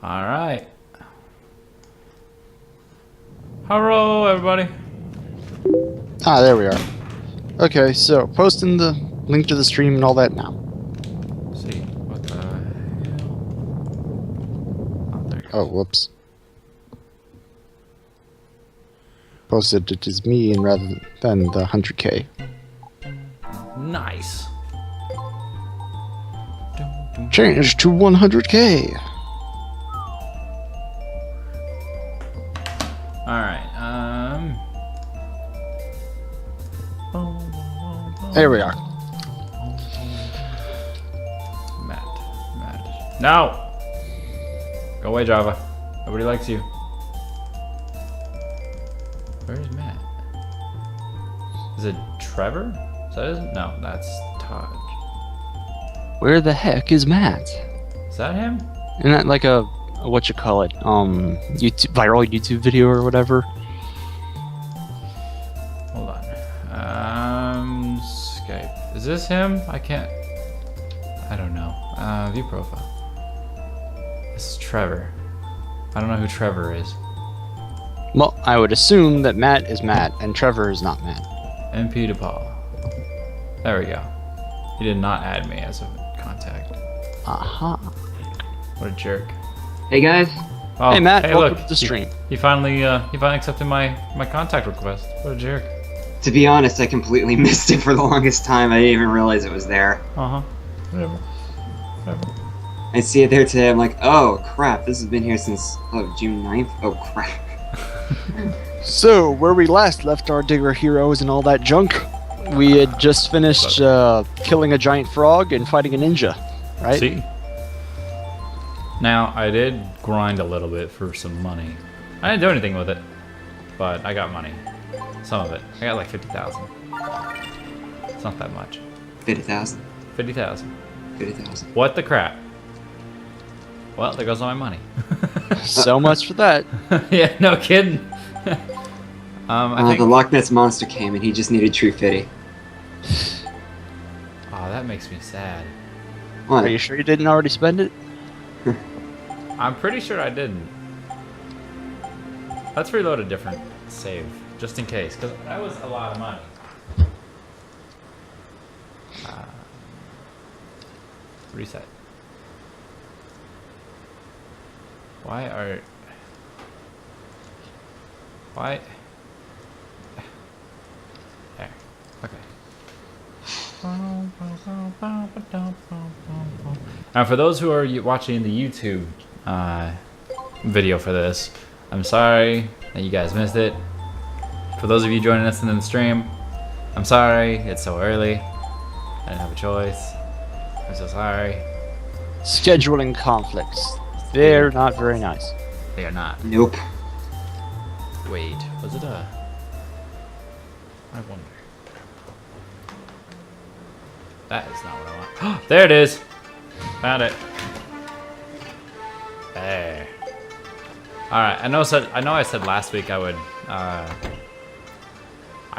Alright. Hello, everybody. Ah, there we are. Okay, so posting the link to the stream and all that now. Let's see, what the hell? Oh, there you go. Oh, whoops. Posted it as me and rather than the 100K. Nice. Change to 100K. Alright, There we are. Matt. No! Go away, Java. Nobody likes you. Where's Matt? Is it Trevor? Is that his? No, that's Todd. Where the heck is Matt? Is that him? Isn't that like a what you call it? YouTube viral YouTube video or whatever? Hold on. Skype. Is this him? I can't. I don't know. View profile. This is Trevor. I don't know who Trevor is. Well, I would assume that Matt is Matt and Trevor is not Matt. MP to Paul. There we go. He did not add me as a contact. Aha. What a jerk. Hey guys. Oh, Hey Matt, welcome look, to the stream. He finally accepted my contact request. What a jerk. To be honest, I completely missed it for the longest time. I didn't even realize it was there. Whatever. I see it there today. I'm like, oh crap, this has been here since June 9th? Oh crap. So, where we last left our digger heroes and all that junk, we had just finished killing a giant frog and fighting a ninja, right? See? Now, I did grind a little bit for some money. I didn't do anything with it, but I got money. Some of it. I got like 50,000. It's not that much. 50,000. 50,000. 50,000. What the crap? Well, there goes all my money. So much for that. Yeah, no kidding. I think... The Loch Ness Monster came and he just needed True Fitty. Oh, that makes me sad. What? Are you sure you didn't already spend it? I'm pretty sure I didn't. Let's reload a different save, just in case, because that was a lot of money. Reset. Why? There. Okay. Now, for those who are watching the YouTube video for this, I'm sorry that you guys missed it. For those of you joining us in the stream, I'm sorry it's so early. I didn't have a choice. I'm so sorry. Scheduling conflicts. They're not very nice. They are not. Nope. Wait, was it a... I wonder. That is not what I want. There it is! Found it. There. Alright, I know I said last week I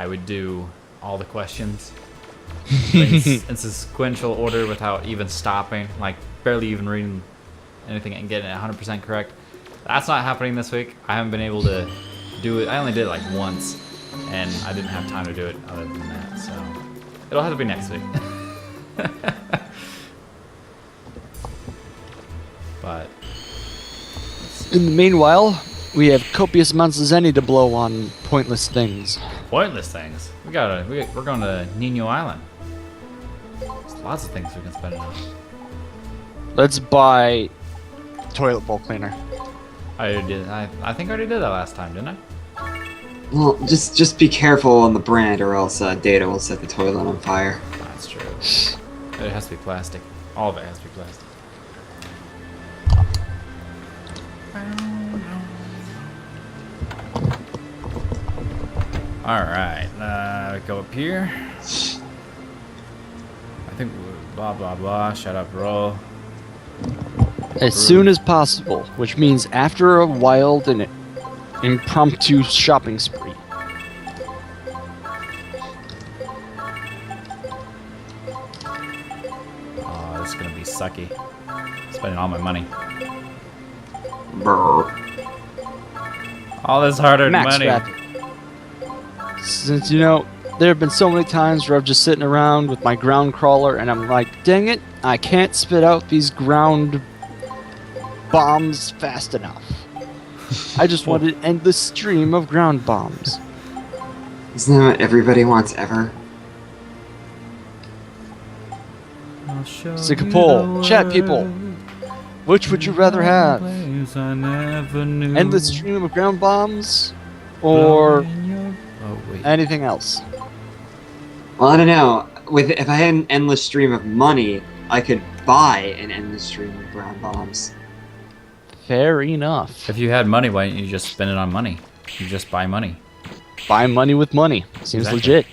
would do all the questions in sequential order without even stopping, like barely even reading anything and getting it 100% correct. That's not happening this week. I haven't been able to do it. I only did it like once, and I didn't have time to do it other than that, so it'll have to be next week. But In the meanwhile, we have copious amounts of zenny to blow on pointless things. pointless things. We're going to Nino Island. There's lots of things we can spend it on. Let's buy toilet bowl cleaner. I already did. I think I already did that last time, didn't I? Well, just be careful on the brand or else Data will set the toilet on fire. That's true. It has to be plastic. All of it has to be plastic. Alright, go up here. I think blah blah blah, shut up, roll. As soon as possible, which means after a wild and impromptu shopping spree. Oh, this is gonna be sucky. Spending all my money. Brr. All this hard-earned Max money. Rapid. Since, you know, there have been so many times where I'm just sitting around with my ground crawler and I'm like, dang it, I can't spit out these ground bombs fast enough. I just want an endless stream of ground bombs. Isn't that what everybody wants ever? Stick a poll. Chat people. Which would you rather have? Endless stream of ground bombs? Or anything else? Well, I don't know. If I had an endless stream of money, I could buy an endless stream of ground bombs. Fair enough. If you had money, why didn't you just spend it on money? You just buy money. Buy money with money. Seems Exactly. legit.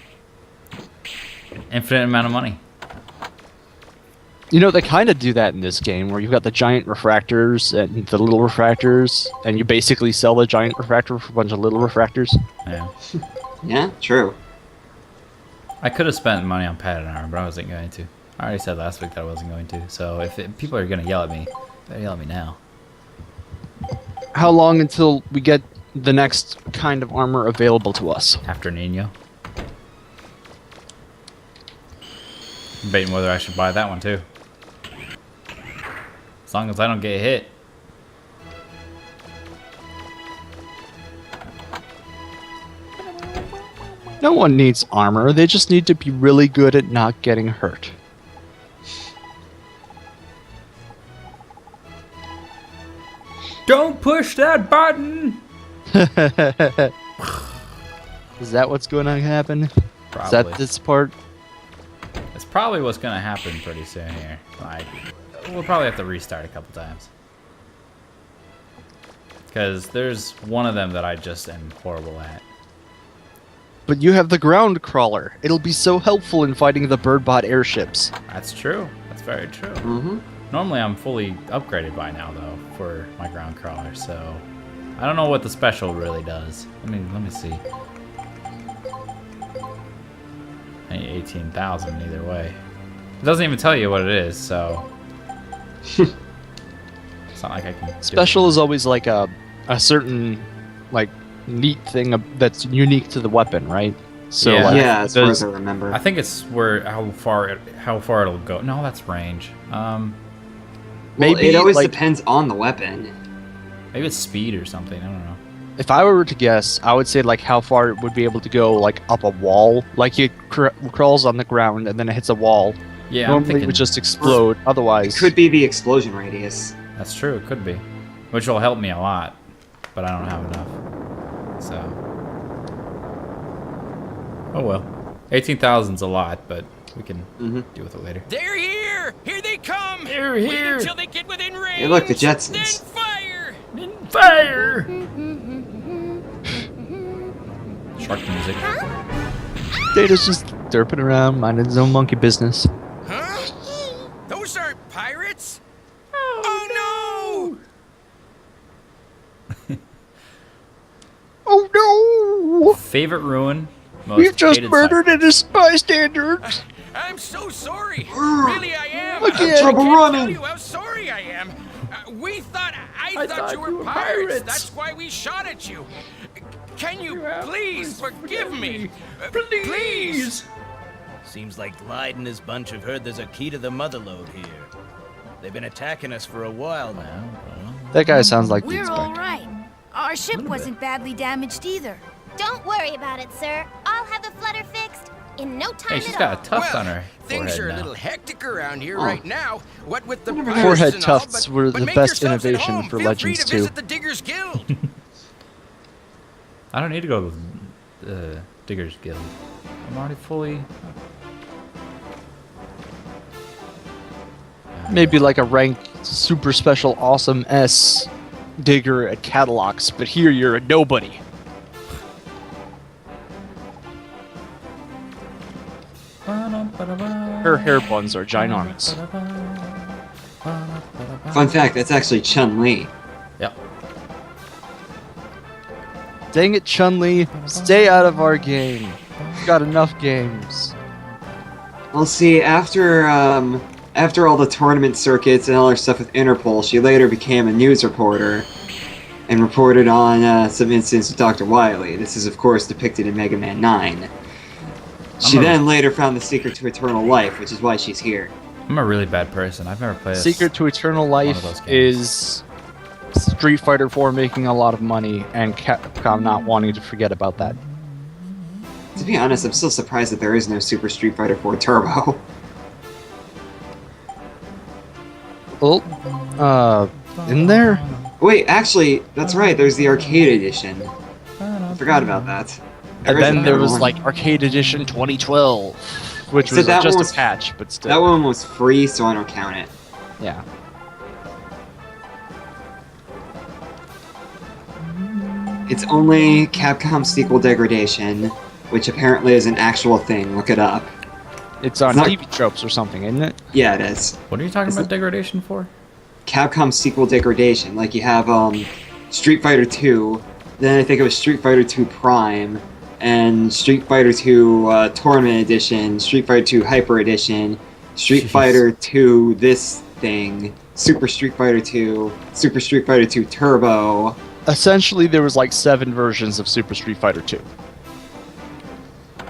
Infinite amount of money. You know, they kind of do that in this game, where you've got the giant refractors and the little refractors, and you basically sell the giant refractor for a bunch of little refractors. Yeah. Yeah, true. I could have spent money on padded armor, but I wasn't going to. I already said last week that I wasn't going to. So if people are going to yell at me, they'll yell at me now. How long until we get the next kind of armor available to us? After Nino. I'm debating whether I should buy that one too. As long as I don't get hit. No one needs armor, they just need to be really good at not getting hurt. Don't push that button! Is that what's going to happen? Probably. Is that this part? It's probably what's going to happen pretty soon here. Like, we'll probably have to restart a couple times. Because there's one of them that I just am horrible at. But you have the ground crawler. It'll be so helpful in fighting the birdbot airships. That's true. That's very true. Mm-hmm. Normally I'm fully upgraded by now though for my ground crawler, so I don't know what the special really does. Let me see. I need 18,000 either way. It doesn't even tell you what it is, so it's not like I can. Special is always like a certain like neat thing that's unique to the weapon, right? So Yeah. like, Yeah, as far does- as I remember. I think it's where how far it'll go. No, that's range. Well, maybe it always like, depends on the weapon. Maybe it's speed or something. I don't know. if I were to guess, I would say like how far it would be able to go like up a wall. Like it crawls on the ground and then it hits a wall. Yeah, I'm Normally thinking it would just explode. It Otherwise, could be the explosion radius. that's true. It could be, which will help me a lot, but I don't have enough. So, oh well. 18,000's a lot, but we can deal with it later. They're here! Here they come! They're Wait here. until they get within range! Hey, look, the Then Jetsons. fire! Fire! Shark music. Data's just derping around, minding his own monkey business. Huh? Those aren't pirates! Oh, no! Oh no! Favorite ruin. Most We've just hated murdered sight. a bystander! I'm so sorry! Really, I am! Again. I Trouble can't running. tell you how sorry I am! I thought you were pirates! That's why we shot at you! Can you please forgive me? Please! Seems like Clyde and his bunch have heard there's a key to the motherlode here. They've been attacking us for a while now. That guy sounds like the We're all inspector. right. Our ship wasn't badly damaged either. Don't worry about it, sir. I'll have the flutter fixed in no time Hey, she's at got a all. tuft on her things are forehead a now. little hectic around here Oh. right now. What with the Forehead pirates and all, tufts but- were but the make best yourselves at innovation home. for Feel Legends free to 2. visit the Diggers Guild. I don't need to go to the Diggers Guild. I'm already fully. Maybe like a ranked super special awesome S digger at Catalogs, but here you're a nobody. Her hair buns are ginormous. Fun fact, that's actually Chun-Li. Yep. Dang it, Chun-Li, stay out of our game. We've got enough games. Well, see, after all the tournament circuits and all her stuff with Interpol, she later became a news reporter, and reported on some incidents with Dr. Wily. This is, of course, depicted in Mega Man 9. She then later found the secret to eternal life, which is why she's here. I'm a really bad person. I've never played Secret to Eternal one of Life those games. is Street Fighter 4 making a lot of money and Capcom not wanting to forget about that. To be honest, I'm still surprised that there is no Super Street Fighter 4 Turbo. Well, in there? Wait, actually, that's right, there's the arcade edition. I forgot about that. And then there another was one. like Arcade Edition 2012, which So was that just one was- a patch, but still. That one was free, so I don't count it. Yeah. It's only Capcom sequel degradation, which apparently is an actual thing. Look it up. It's on It's not- TV Tropes or something, isn't it? Yeah, it is. What are you talking Is about it- degradation for? Capcom sequel degradation. Like you have Street Fighter 2, then I think it was Street Fighter 2 Prime, and Street Fighter 2 Tournament Edition, Street Fighter 2 Hyper Edition, Street Jeez. Fighter 2 this thing, Super Street Fighter 2, Super Street Fighter 2 Turbo. Essentially, there was like 7 versions of Super Street Fighter 2.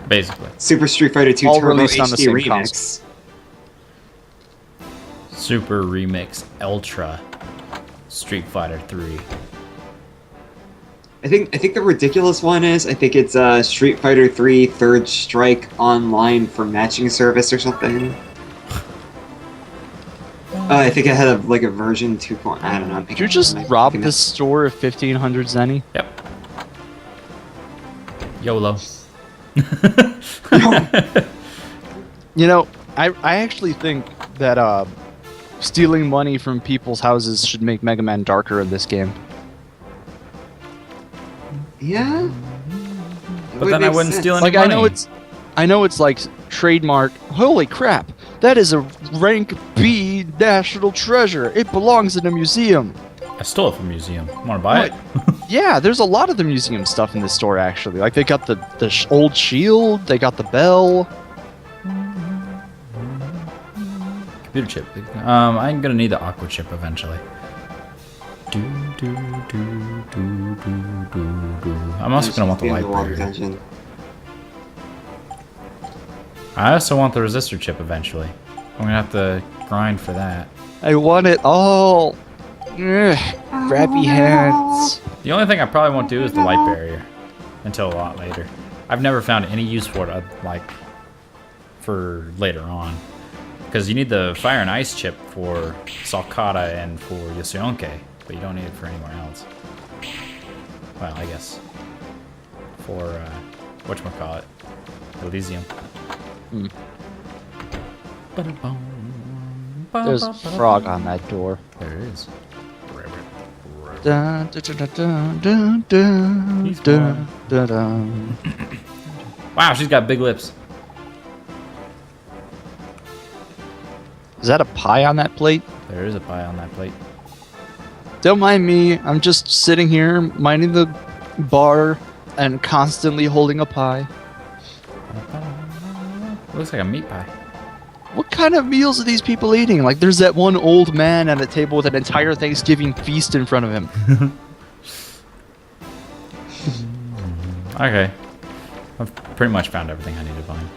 Basically. Super Street Fighter 2 All Turbo released on the HD same Remix. Super Remix Ultra Street Fighter 3. I think the ridiculous one is I think it's Street Fighter 3 Third Strike Online for matching service or something. I think it had a version 2. I don't know. Did you just rob this store of 1500 Zenny? Yep. YOLO. You know, I actually think that stealing money from people's houses should make Mega Man darker in this game. Yeah. But then I wouldn't steal any Like money. I know it's like trademark. Holy crap! That is a rank B national treasure. It belongs in a museum. I stole it from a museum. Want to buy it? Yeah, there's a lot of the museum stuff in this store actually. Like they got the old shield, they got the bell. Computer chip. I'm gonna need the aqua chip eventually. I'm also gonna want the light water barrier. dungeon. I also want the resistor chip eventually. I'm gonna have to grind for that. I want it all. Ugh, grabby hands. The only thing I probably won't do is the light barrier until a lot later. I've never found any use for it for later on. Because you need the fire and ice chip for Salcata and for Yosuke, but you don't need it for anywhere else. Well, I guess for whatchamacallit, Elysium. There's a frog on that door. There it is. Dun, dun, dun, dun, dun, dun, He's dun, dun, dun. Wow, she's got big lips. Is that a pie on that plate? There is a pie on that plate. Don't mind me. I'm just sitting here minding the bar and constantly holding a pie. Looks like a meat pie. What kind of meals are these people eating? Like, there's that one old man at a table with an entire Thanksgiving feast in front of him. Okay. I've pretty much found everything I need to find.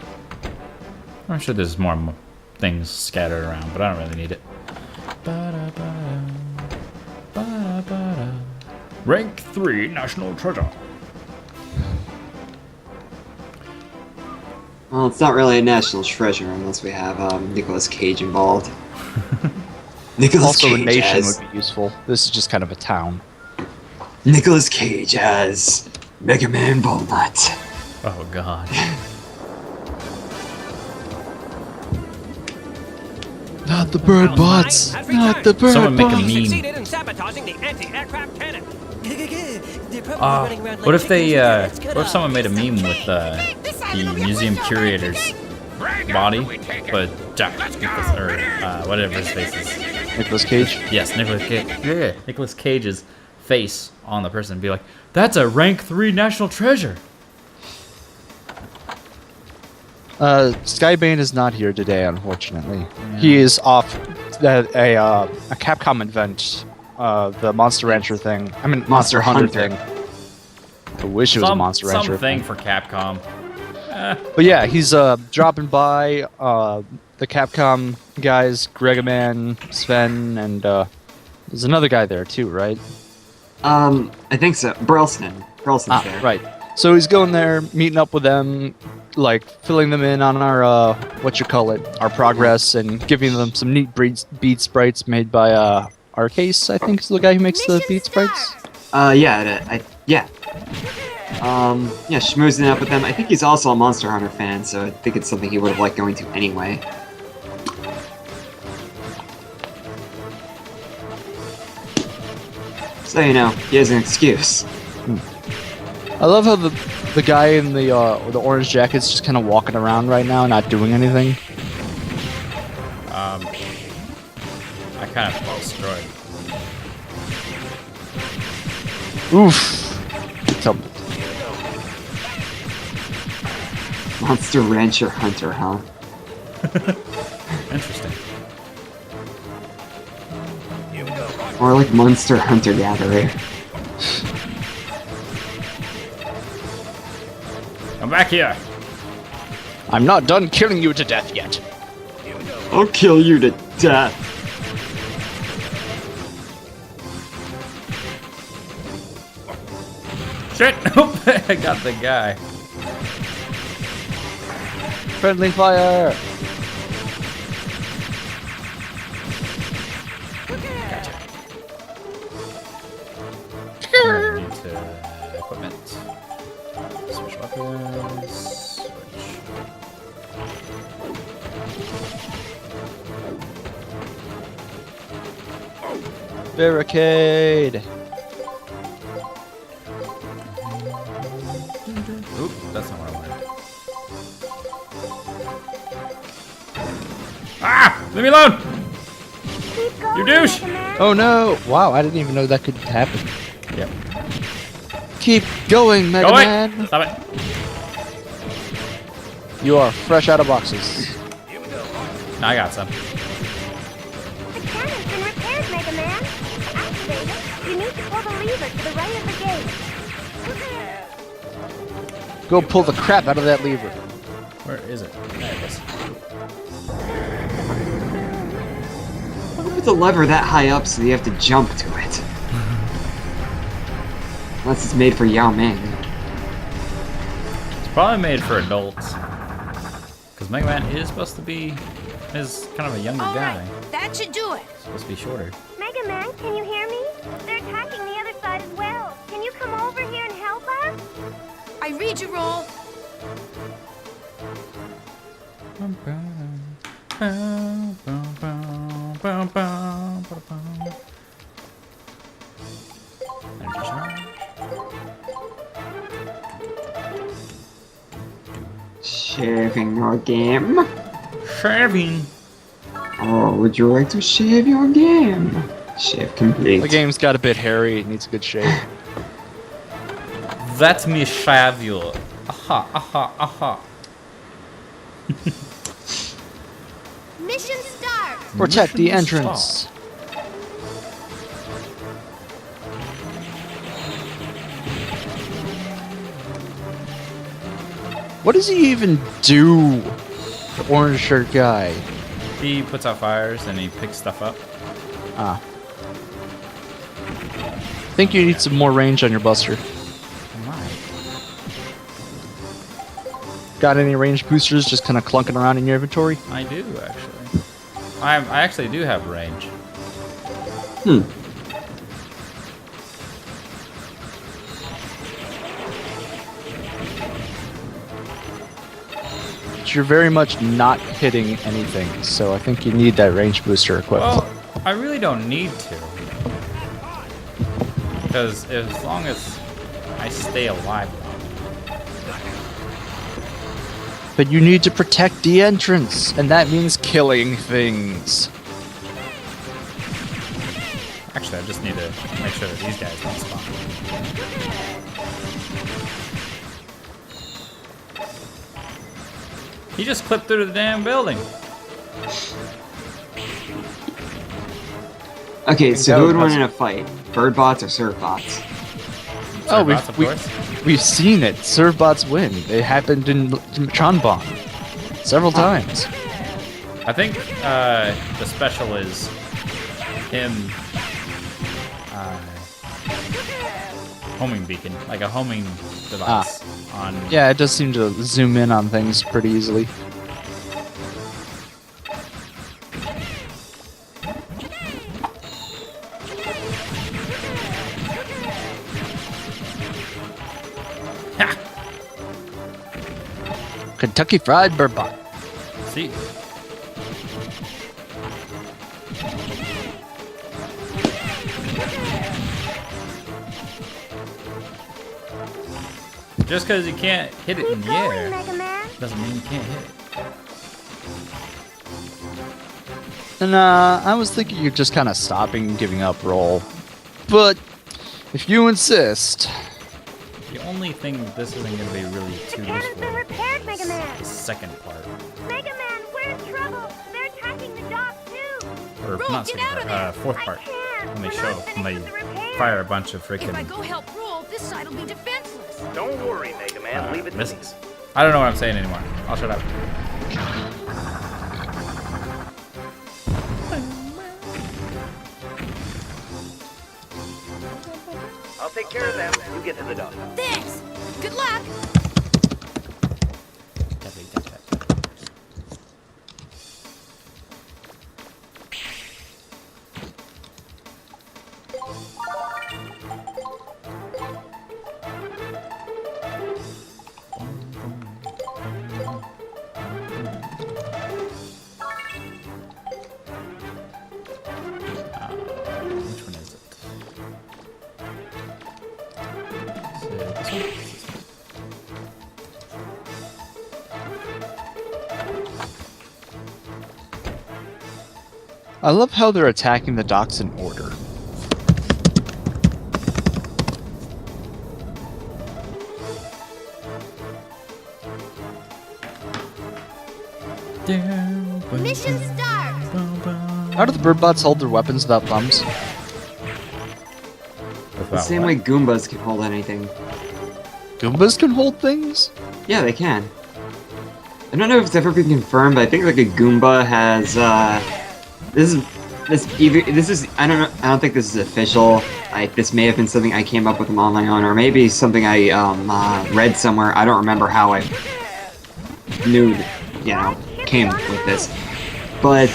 I'm sure there's more things scattered around, but I don't really need it. Rank 3 National Treasure. Well, it's not really a national treasure unless we have Nicolas Cage involved. Nicolas Also, a Cage nation as would be useful. This is just kind of a town. Nicolas Cage as Mega Man Walnut. Oh god. Not the bird bots. Not the bird Someone make a bots. meme. Succeeded in sabotaging the anti-aircraft cannon. What if what if someone made a meme with the museum curator's body, but Jack Nicholas, or whatever his face is. Nicolas Cage. Yes, Nicolas Cage. Yeah, Nicolas Cage's face on the person and be like, "That's a rank 3 national treasure." Skybane is not here today, unfortunately. He is off at a Capcom event the Monster Rancher thing. I mean, Monster Hunter thing. I wish it was a Monster Rancher something thing. for Capcom. But yeah, he's dropping by. The Capcom guys, Megaman, Sven, and there's another guy there too, right? I think so. Burleson's there. Right. So he's going there, meeting up with them, like filling them in on our our progress, and giving them some neat beat sprites made by Arcase, I think is the guy who makes the beat sprites. Schmoozing up with them. I think he's also a Monster Hunter fan, so I think it's something he would have liked going to anyway. So, you know, he has an excuse. I love how the guy in the orange jacket's just kind of walking around right now, not doing anything. I kind of destroyed. Oof. Tumbled. Monster Rancher Hunter, huh? Interesting. Or like Monster Hunter Gatherer. Come back here. I'm not done killing you to death yet. I'll kill you to death. Shit! I got the guy. Friendly fire. Need to equipment. Switch weapons. Switch. Barricade. Oop, that's not what I wanted. Ah! Leave me alone! Keep going, You douche! Megaman. Oh no! Wow, I didn't even know that could happen. Yep. Keep going, Mega Go away! Man. Stop it. You are fresh out of boxes. No, I got some. The cannon's been repaired, Megaman. To activate it, you need to pull the lever to the right of the gate. Go pull the crap out of that lever. Where is it? There it is. Put the lever that high up so you have to jump to it. Unless it's made for Yao Ming. It's probably made for adults. Because Mega Man is supposed to be is kind of a younger guy. Alright, that should do it. It's supposed to be shorter. Megaman, can you hear me? They're attacking the other side as well. Can you come over here and help us? I read your roll. Shaving your game? Shaving. Oh, would you like to shave your game? Shave complete. The game's got a bit hairy. It needs a good shave. Let me shave you. Aha, aha, aha. Mission start! Protect the Mission entrance. stop. What does he even do? The orange shirt guy. He puts out fires and he picks stuff up. Ah. I think you need some more range on your buster. Got any range boosters just kind of clunking around in your inventory? I do actually. I actually do have range. But you're very much not hitting anything, so I think you need that range booster equipped. Well, I really don't need to. Because as long as I stay alive. But you need to protect the entrance, and that means killing things. Actually, I just need to make sure that these guys don't spawn. He just clipped through the damn building. Okay, so go, who would win Hudson. in a fight? Bird bots or surf bots? Oh, Robots, of course. we've seen it. Servbots win. It happened in Tronbon several times. I think the special is him homing beacon, like a homing device on. Yeah, it does seem to zoom in on things pretty easily. Kentucky Fried Burbot. See. Just because you can't hit it in Keep the going, air Megaman. doesn't mean you can't hit it. And I was thinking you're just kind of stopping and giving up roll. But if you insist. The only thing this isn't going to be really The too cannon's useful been repaired, is Megaman. the second part. Megaman, we're in trouble. They're attacking the dock too. Or Roll, not get second out of part, there. fourth I part. can't. When they We're show, not when they finished with the repair. fire a bunch of If I freaking go help Roll, this side will be defenseless. Don't worry, Mega Man. Leave it to me. missiles. I don't know what I'm saying anymore. I'll shut up. I'll take care of them. You get to the dock. Thanks. Good luck. Which one is it? So this one? I love how they're attacking the docks in order. Mission start. How do the birdbots hold their weapons without thumbs? The same way Goombas can hold anything. Goombas can hold things? Yeah, they can. I don't know if it's ever been confirmed, but I think like a Goomba has this is I don't think this is official. This may have been something I came up with on my own, or maybe something I read somewhere. I don't remember how I came with this. But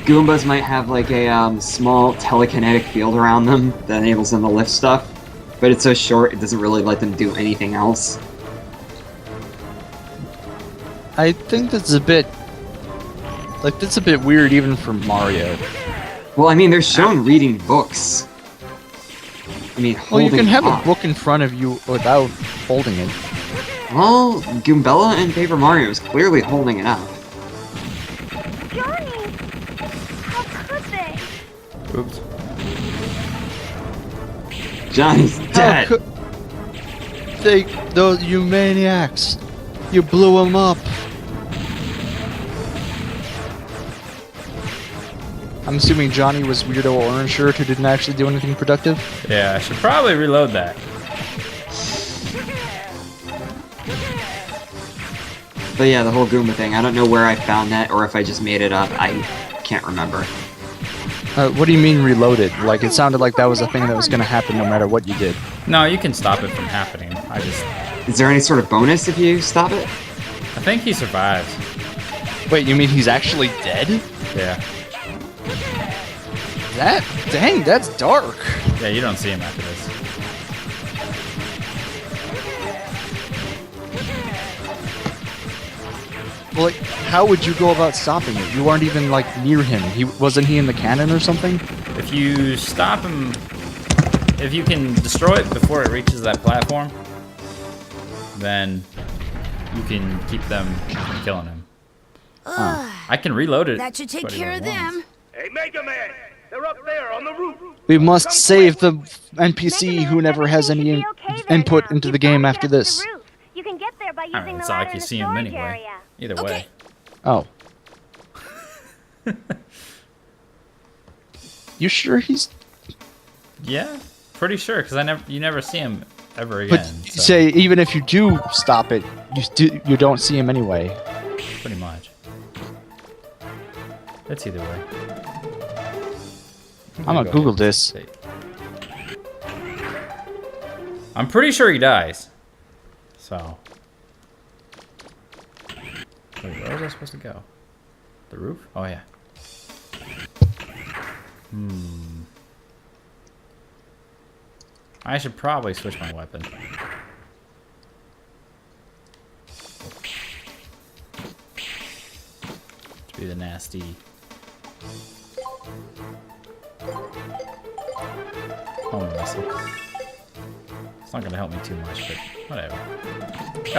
Goombas might have like a small telekinetic field around them that enables them to lift stuff, but it's so short it doesn't really let them do anything else. I think that's a bit weird even for Mario. Well, I mean, they're shown reading books. I mean, Well, you holding can have up. a book in front of you without holding it. Well, Goombella and Paper Mario is clearly holding it up. Johnny! How could they? Oops. Johnny's dead! You maniacs! You blew him up! I'm assuming Johnny was Weirdo Orange Shirt who didn't actually do anything productive? Yeah, I should probably reload that. But yeah, the whole Goomba thing, I don't know where I found that or if I just made it up. I can't remember. What do you mean reloaded? Like, it sounded like that was a thing that was gonna happen no matter what you did. No, you can stop it from happening. Is there any sort of bonus if you stop it? I think he survives. Wait, you mean he's actually dead? Yeah. Dang, that's dark. Yeah, you don't see him after this. Well, like, how would you go about stopping it? You aren't even, like, near him. Wasn't he in the cannon or something? If you stop him, if you can destroy it before it reaches that platform, then you can keep them from killing him. I can reload it. That should take but it care of won't. them. Hey, Mega Man! They're up there on the roof! We must save the NPC who never has any Everything should be okay there input now. into You've the game got after to get this. to the roof. You can get there by I using mean, the it's not ladder like you in the see him storage anyway. area. Either Okay. way. Oh. You sure he's? Yeah, pretty sure, because you never see him ever again. But so, say even if you do stop it, you don't see him anyway. pretty much. It's either way. I'm gonna Google this. I'm pretty sure he dies. So. Wait, where was I supposed to go? The roof? Oh, yeah. I should probably switch my weapon. To be the nasty. Home missile. It's not gonna help me too much, but whatever.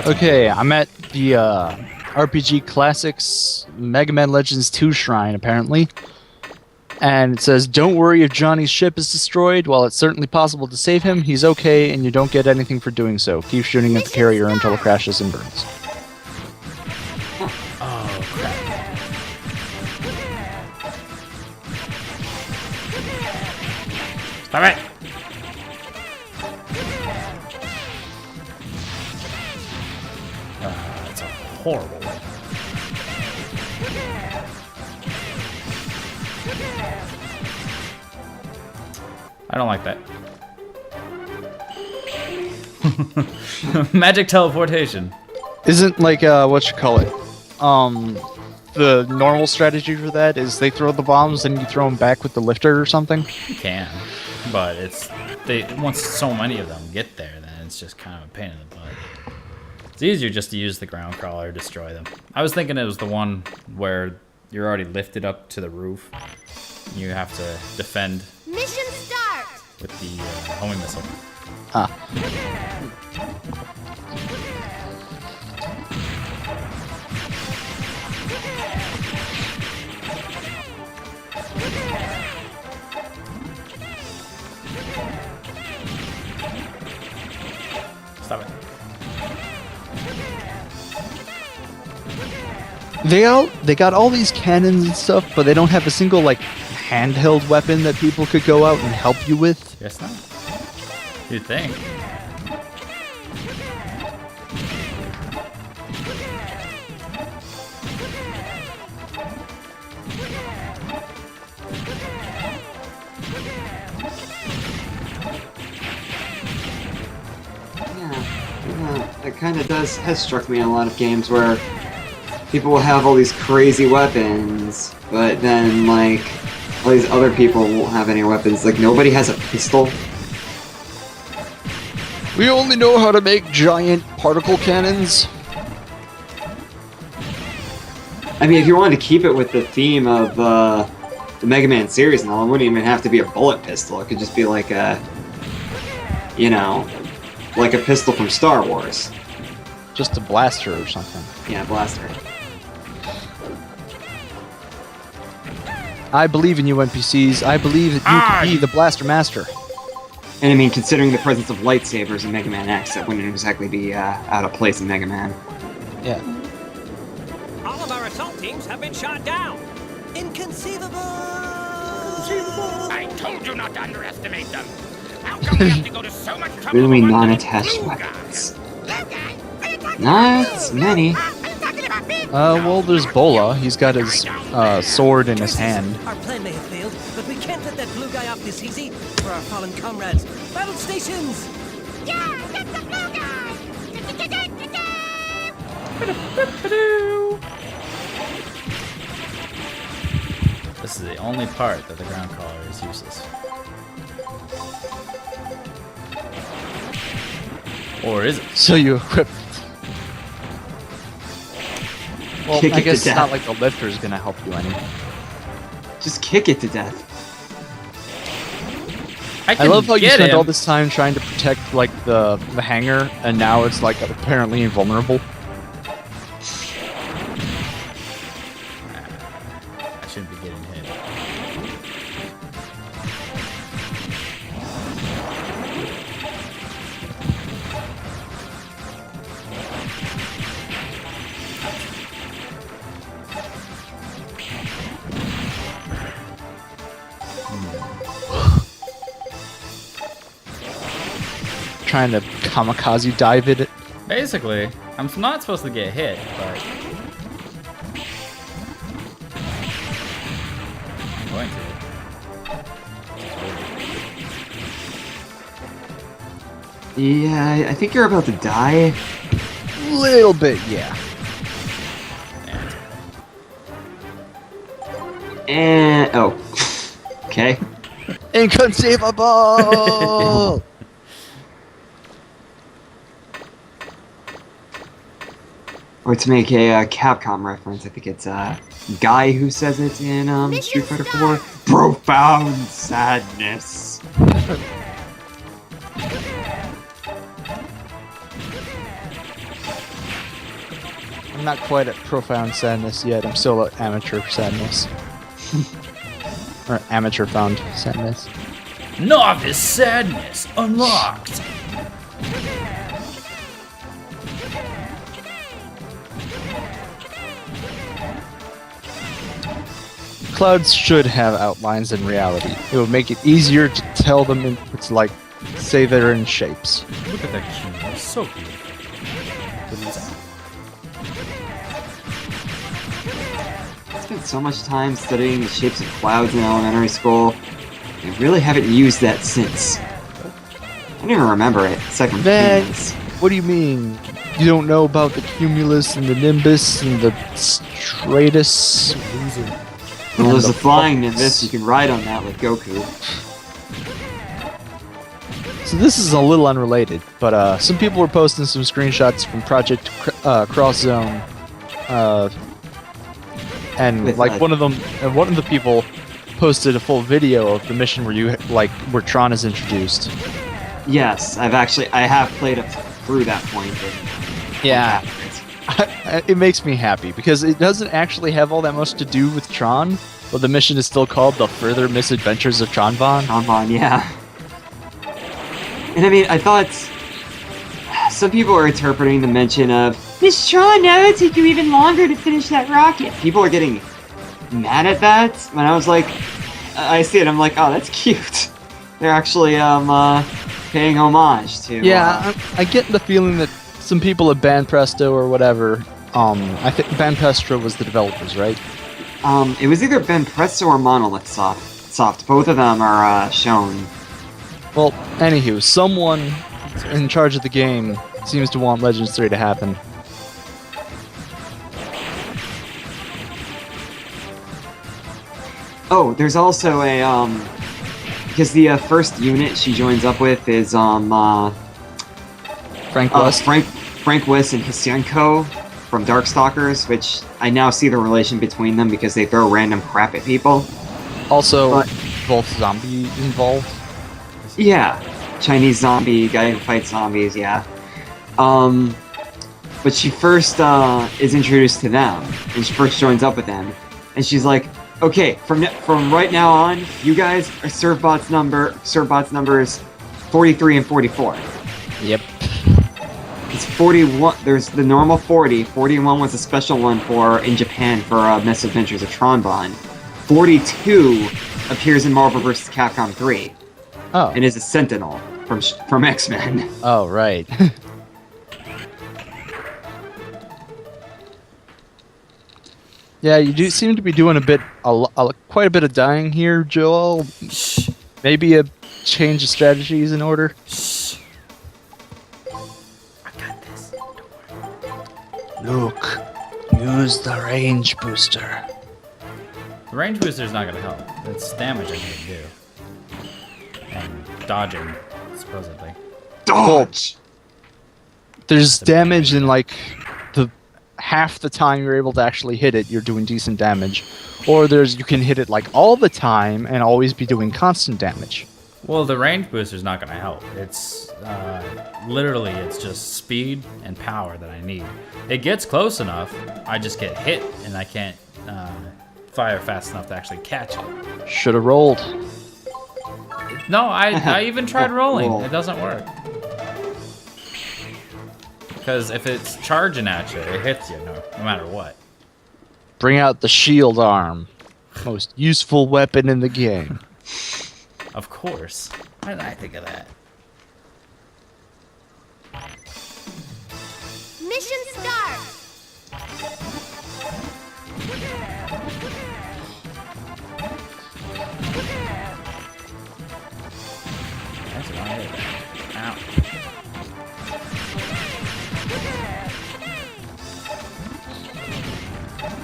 Okay, I'm at the RPG Classics Mega Man Legends 2 shrine, apparently. And it says, don't worry if Johnny's ship is destroyed. While it's certainly possible to save him, he's okay, and you don't get anything for doing so. Keep shooting at the carrier until it crashes and burns. Oh, crap. Stop it! That's a horrible one. I don't like that. Magic teleportation. Isn't like, what you call it? The normal strategy for that is they throw the bombs and you throw them back with the lifter or something? You can, but once so many of them get there, then it's just kind of a pain in the butt. It's easier just to use the ground crawler, destroy them. I was thinking it was the one where you're already lifted up to the roof. You have to defend Mission start! with the homing missile. Ah. Stop it. They got all these cannons and stuff, but they don't have a single like handheld weapon that people could go out and help you with. Guess not. You'd think. Yeah, it kind of has struck me in a lot of games where people will have all these crazy weapons, but then, like, all these other people won't have any weapons. Like, nobody has a pistol. We only know how to make giant particle cannons. I mean, if you wanted to keep it with the theme of the Mega Man series and all, it wouldn't even have to be a bullet pistol. It could just be like a, you know, like a pistol from Star Wars. Just a blaster or something. Yeah, blaster. I believe in you, NPCs. I believe that you can be the blaster master. And I mean, considering the presence of lightsabers in Mega Man X, that wouldn't exactly be out of place in Mega Man. Yeah. All of our assault teams have been shot down. Inconceivable! I told you not to underestimate them. How come we have to go to so much trouble? Really to hunt non-attached blue weapons. guy? Blue guy? Are you talking Not many. Are you talking about me? Well, there's Bola. He's got his sword in his hand. Our plan may have failed, but we can't let that blue guy off this easy. For our fallen comrades, battle stations! Yeah, get the blue guy! This is the only part that the ground crawler is useless. Or is it? So you equip. Well, Kick I it to guess it's death. not like the lifter's gonna help you any. Just kick it to death. I love how you get spent him. all this time trying to protect like the hangar, and now it's like apparently invulnerable. I shouldn't be getting hit. Trying to kamikaze dive it. Basically, I'm not supposed to get hit, but I'm going to. Yeah, I think you're about to die. Little bit, yeah. And oh, okay. Inconceivable! Or to make a Capcom reference, I think it's Guy who says it in Street Fighter 4. Profound sadness. I'm not quite at profound sadness yet. I'm still at amateur sadness. Or amateur found sadness. Novice sadness unlocked. Clouds should have outlines in reality. It would make it easier to tell them it's like, say they're in shapes. Look at that cube. So beautiful. I spent so much time studying the shapes of clouds in elementary school. I really haven't used that since. I don't even remember it. Second Man, cumulus. what do you mean? You don't know about the cumulus and the nimbus and the stratus? Well, there's And a the flying buttons. nimbus. You can ride on that with Goku. So this is a little unrelated, but some people were posting some screenshots from Project Cross Zone, and With, like one of the people posted a full video of the mission where Tron is introduced. Yes, I have played up through that point. Yeah. It makes me happy because it doesn't actually have all that much to do with Tron, but the mission is still called The Further Misadventures of Tronbon. Tronbon, yeah. And I mean, I thought some people are interpreting the mention of Miss Tron, now it took you even longer to finish that rocket. People are getting mad at that. When I was like, I see it, I'm like, oh, that's cute. They're actually paying homage to. Yeah, I get the feeling that some people at Banpresto or whatever. I think Banpresto was the developers, right? It was either Ben Presto or Monolith Soft. Both of them are shown. Well, anywho, someone in charge of the game seems to want Legends 3 to happen. Oh, there's also a because the first unit she joins up with is Frank West. Frank West and Hisienko from Darkstalkers, which I now see the relation between them because they throw random crap at people. Also, But- both zombie involved. Yeah, Chinese zombie guy who fights zombies. Yeah. But she first is introduced to them, and she first joins up with them, and she's like, "Okay, from right now on, you guys are Servbots numbers 43 and 44. Yep. It's 41. There's the normal 40. 41 was a special one in Japan for Misadventures of Tronbon. 42 appears in Marvel vs. Capcom 3 Oh. and is a Sentinel from X-Men. Oh, right. Yeah, you do seem to be doing quite a bit of dying here, Joel. Shh. Maybe a change of strategy is in order. Shh. I got this. Luke, use the range booster. The range booster is not going to help. It's damage I need to do. And dodging, supposedly. Dodge! There's damage in like the half the time you're able to actually hit it, you're doing decent damage. Or you can hit it like all the time and always be doing constant damage. Well, the range booster is not going to help. It's literally it's just speed and power that I need. It gets close enough, I just get hit and I can't fire fast enough to actually catch it. Should have rolled. No, I even tried rolling. Roll. It doesn't work. Because if it's charging at you, it hits you no matter what. Bring out the shield arm. Most useful weapon in the game. Of course. Why did I think of that? Mission start! That's why I did that. Ow.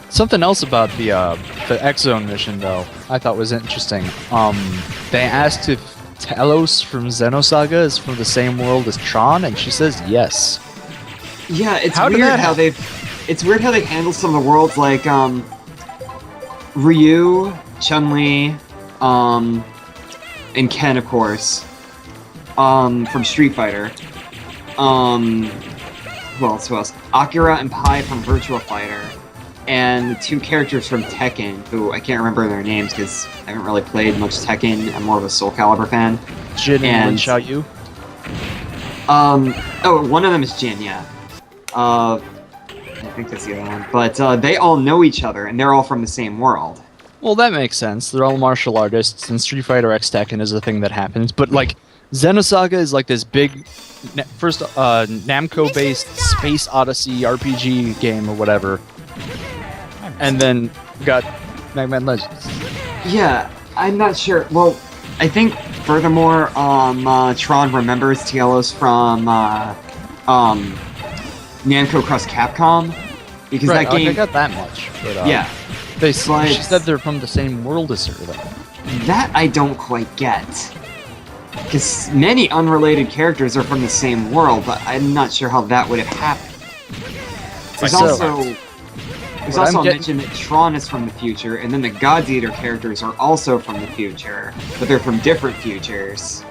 Something else about the X Zone mission, though, I thought was interesting. They asked if Talos from Xenosaga is from the same world as Tron, and she says yes. Yeah, it's How did weird that how happen? it's weird how they handle some of the worlds like Ryu, Chun-Li, and Ken, of course, from Street Fighter. Who else? Akira and Pai from Virtua Fighter, and the two characters from Tekken, who I can't remember their names because I haven't really played much Tekken. I'm more of a Soul Calibur fan. Jin and Lin Xiaoyu. One of them is Jin, yeah. I think that's the other one. But they all know each other, and they're all from the same world. Well, that makes sense. They're all martial artists, and Street Fighter X Tekken is a thing that happens. But, like, Xenosaga is like this big, Namco-based Space Odyssey RPG game or whatever. And then we got Megaman Legends. Yeah, I'm not sure. Well, I think, furthermore, Tron remembers Talos from, Namco Cross Capcom. Because Right, that game... I got that much. But, yeah. She Like- said they're from the same world as her, though. That I don't quite get. Because many unrelated characters are from the same world, but I'm not sure how that would have happened. There's like also, there's What also I'm a getting- mention that Tron is from the future, and then the Gods Eater characters are also from the future, but they're from different futures.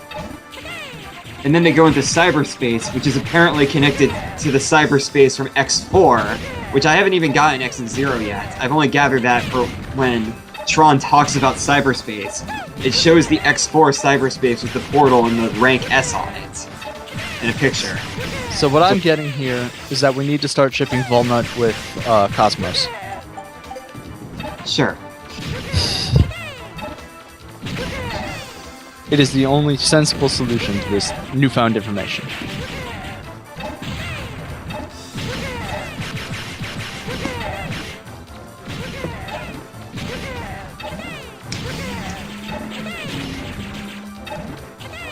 And then they go into cyberspace, which is apparently connected to the cyberspace from X4, which I haven't even gotten X and Zero yet. I've only gathered that for when Tron talks about cyberspace. It shows the X4 cyberspace with the portal and the rank S on it in a picture. So what I'm getting here is that we need to start shipping Volnut with Cosmos. Sure. It is the only sensible solution to this newfound information.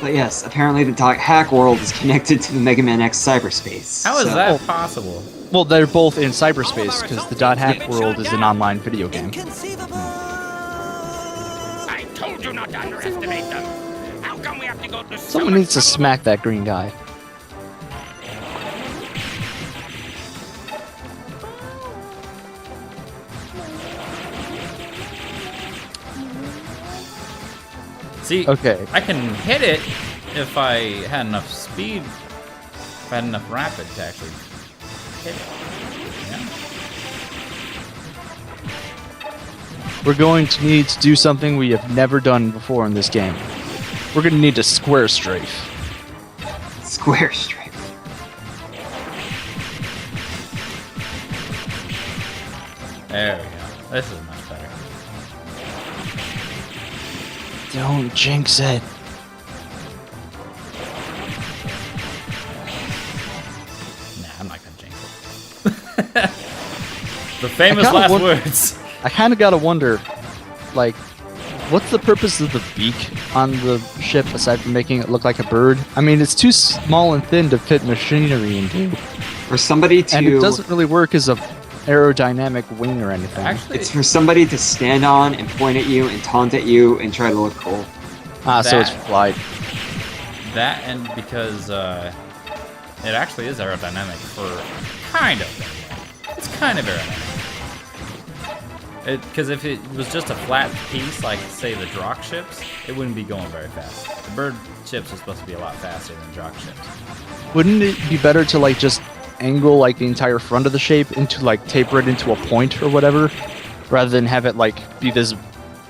But yes, apparently the Hack World is connected to the Mega Man X cyberspace. How is so- that possible? Well, they're both in cyberspace because the .hack world is an online video game. Inconceivable! I told you not to underestimate them. How come we have to go through so Someone much needs to trouble? smack that green guy. See, Okay. I can hit it if I had enough speed, if I had enough rapid to actually hit it. Yeah. We're going to need to do something we have never done before in this game. We're going to need to square strafe. Square Strafe. There we go. This is much better. Don't jinx it. Nah, I'm not gonna jinx it. The famous kinda last want- words. I kind of got to wonder, like, what's the purpose of the beak on the ship aside from making it look like a bird? I mean, it's too small and thin to fit machinery into, For somebody to... and it doesn't really work as a aerodynamic wing or anything. Actually, It's for somebody to stand on and point at you and taunt at you and try to look cool. So it's that- flight. that and because it actually is aerodynamic for kind of. It's kind of aerodynamic. Because if it was just a flat piece, like say the Drock ships, it wouldn't be going very fast. The bird ships are supposed to be a lot faster than Drock ships. Wouldn't it be better to like just angle like the entire front of the shape into like taper it into a point or whatever, rather than have it like be this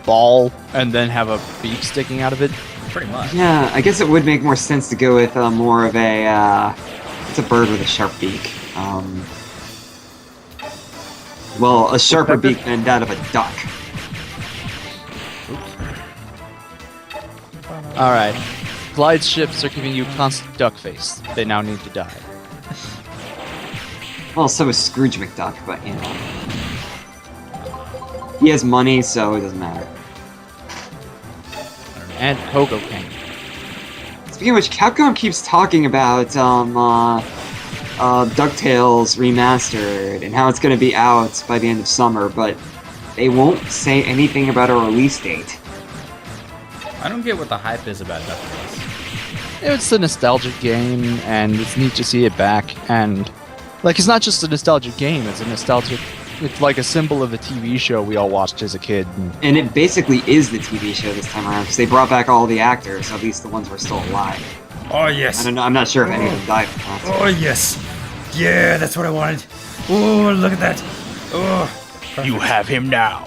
ball and then have a beak sticking out of it? Pretty much. Yeah, I guess it would make more sense to go with more of a, it's a bird with a sharp beak. Well, a sharper beak than that of a duck. Alright. Glide ships are giving you constant duck face. They now need to die. Well, so is Scrooge McDuck, but you know. He has money, so it doesn't matter. And Pogo King. Speaking of which, Capcom keeps talking about DuckTales Remastered and how it's going to be out by the end of summer, but they won't say anything about a release date. I don't get what the hype is about DuckTales. It's a nostalgic game, and it's neat to see it back. And like, it's not just a nostalgic game; it's a nostalgic. It's like a symbol of a TV show we all watched as a kid. And it basically is the TV show this time around, because they brought back all the actors, at least the ones who are still alive. Oh yes. I don't know. I'm not sure if any of them died. Oh yes. Yeah, that's what I wanted. Oh, look at that. Oh. You have him now.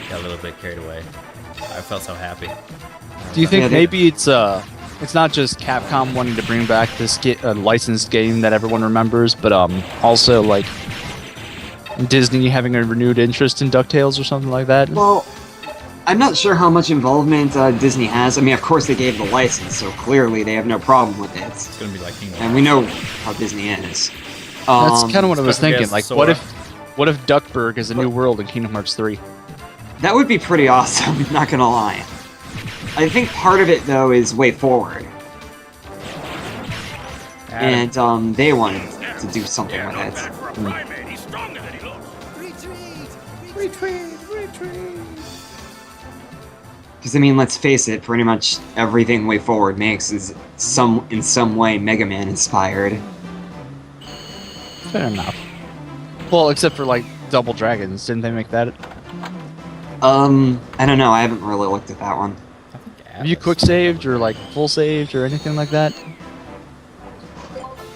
Got a little bit carried away. I felt so happy. Do you think Yeah, maybe it's not just Capcom wanting to bring back this licensed game that everyone remembers, but also like Disney having a renewed interest in DuckTales or something like that? Well, I'm not sure how much involvement Disney has. I mean, of course they gave the license, so clearly they have no problem with it. It's gonna be like Kingdom And we know how Disney is. That's kind of what I was special thinking. guest Like, Sora. what if Duckburg is a new world in Kingdom Hearts 3? That would be pretty awesome, not gonna lie. I think part of it, though, is Way Forward. And they wanted to do something with it. For a primate, he's stronger than he looks. Because, I mean, let's face it, pretty much everything Way Forward makes is in some way Mega Man inspired. Fair enough. Well, except for like Double Dragons, didn't they make that? I don't know, I haven't really looked at that one. Have you quick saved or like full saved or anything like that?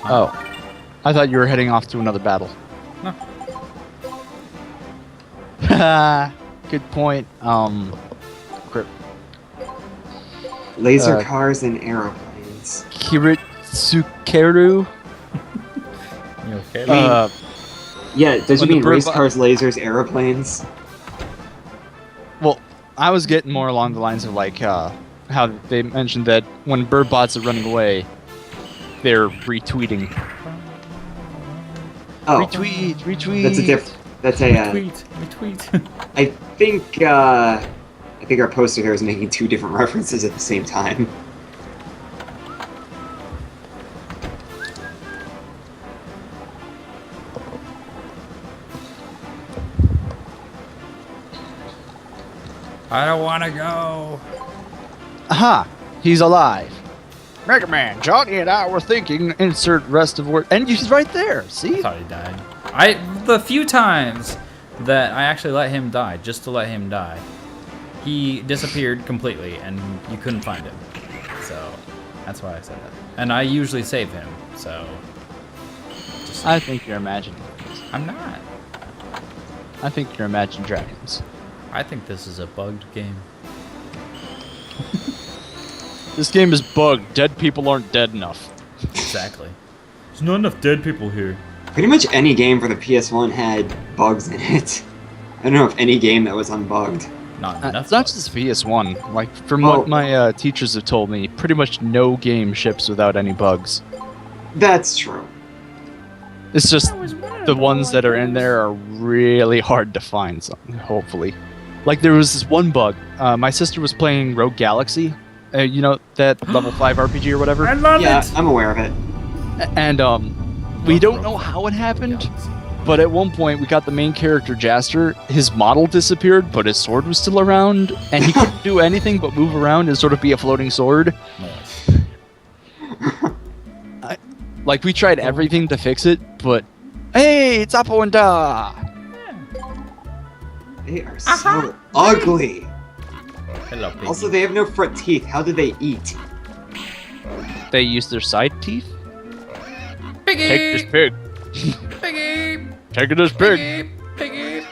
Oh, I thought you were heading off to another battle. No. Good point. Laser cars and aeroplanes. Kiritsukeru. You okay? Yeah, does you when the mean bird race bo- cars, lasers, aeroplanes? Well, I was getting more along the lines of like how they mentioned that when bird bots are running away, they're retweeting. Oh, Retweet. That's a Retweet. I think our poster here is making two different references at the same time. I don't want to go. Aha! He's alive. Megaman, Johnny and I were thinking. Insert rest of word. And he's right there. See? I thought he died. The few times that I actually let him die, just to let him die, he disappeared completely, and you couldn't find him. So that's why I said that. And I usually save him. So. I think you're imagining. I'm not. I think you're imagining dragons. I think this is a bugged game. This game is bugged. Dead people aren't dead enough. Exactly. There's not enough dead people here. Pretty much any game for the PS1 had bugs in it. I don't know if any game that was unbugged. Not enough. It's not just PS1. Like, from Oh. what my teachers have told me, pretty much no game ships without any bugs. That's true. It's just the ones that are in there are really hard to find, hopefully. Like, there was this one bug. My sister was playing Rogue Galaxy. You know, that level 5 RPG or whatever? I love Yeah, it. I'm aware of it. And, we don't know how it happened, but at one point we got the main character, Jaster. His model disappeared, but his sword was still around, and he couldn't do anything but move around and sort of be a floating sword. Like, we tried everything to fix it, but... Hey, it's Apo and Da! They are so ugly. Hello, piggy. Also, they have no front teeth. How do they eat? They use their side teeth? Piggy. Take this pig. Piggy. Take this pig. Piggy.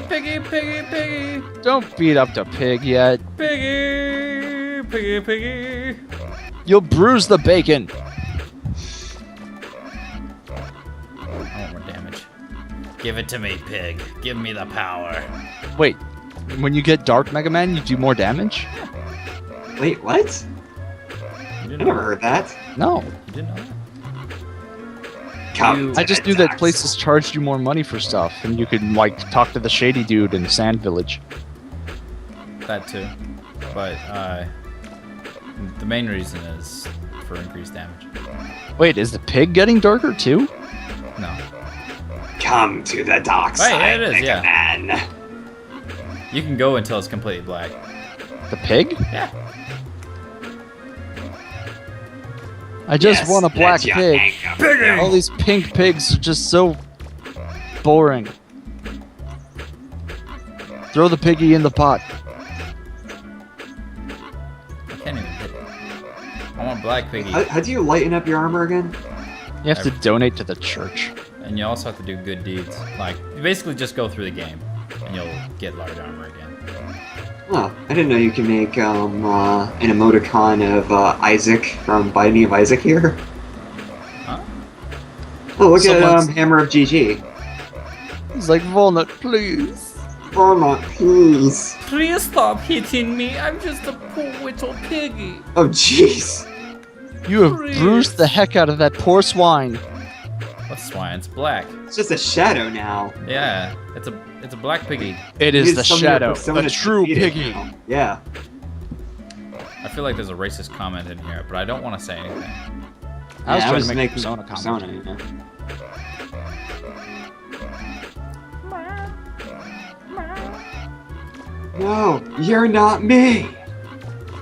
Piggy. Piggy. Piggy. Don't beat up the pig yet. Piggy. Piggy. Piggy. You'll bruise the bacon. I want more damage. Give it to me, pig. Give me the power. Wait, when you get Dark Mega Man, you do more damage? Wait, what? You I didn't never know heard that. No. that? You didn't know that? Come I to just the knew that docks. places charged you more money for stuff, and you could, like, talk to the shady dude in the Sand Village. That too. But the main reason is for increased damage. Wait, is the pig getting darker too? No. Come to the docks. Right, it is, yeah. Man. You can go until it's completely black. The pig? Yeah. I just Yes, want a black let your pig. anger All these pink pigs are just so boring. Throw the piggy in the pot. I can't even hit it. I want black piggy. How do you lighten up your armor again? You have to donate to the church. And you also have to do good deeds. Like, you basically just go through the game, and you'll get large armor again. Oh, I didn't know you can make an emoticon of Isaac from Binding of Isaac here. Huh? Oh, look Someone's- at Hammer of GG. He's like, Walnut, please. Oh my, please. Please stop hitting me. I'm just a poor little piggy. Oh jeez. You have Please. bruised the heck out of that poor swine. What's swine? It's black. It's just a shadow now. Yeah, it's a black piggy. It You is need the some of your shadow, persona a to true defeat it piggy. now. Yeah. I feel like there's a racist comment in here, but I don't want to say anything. I was Yeah, trying to make making Persona comment. you know. No, you're not me.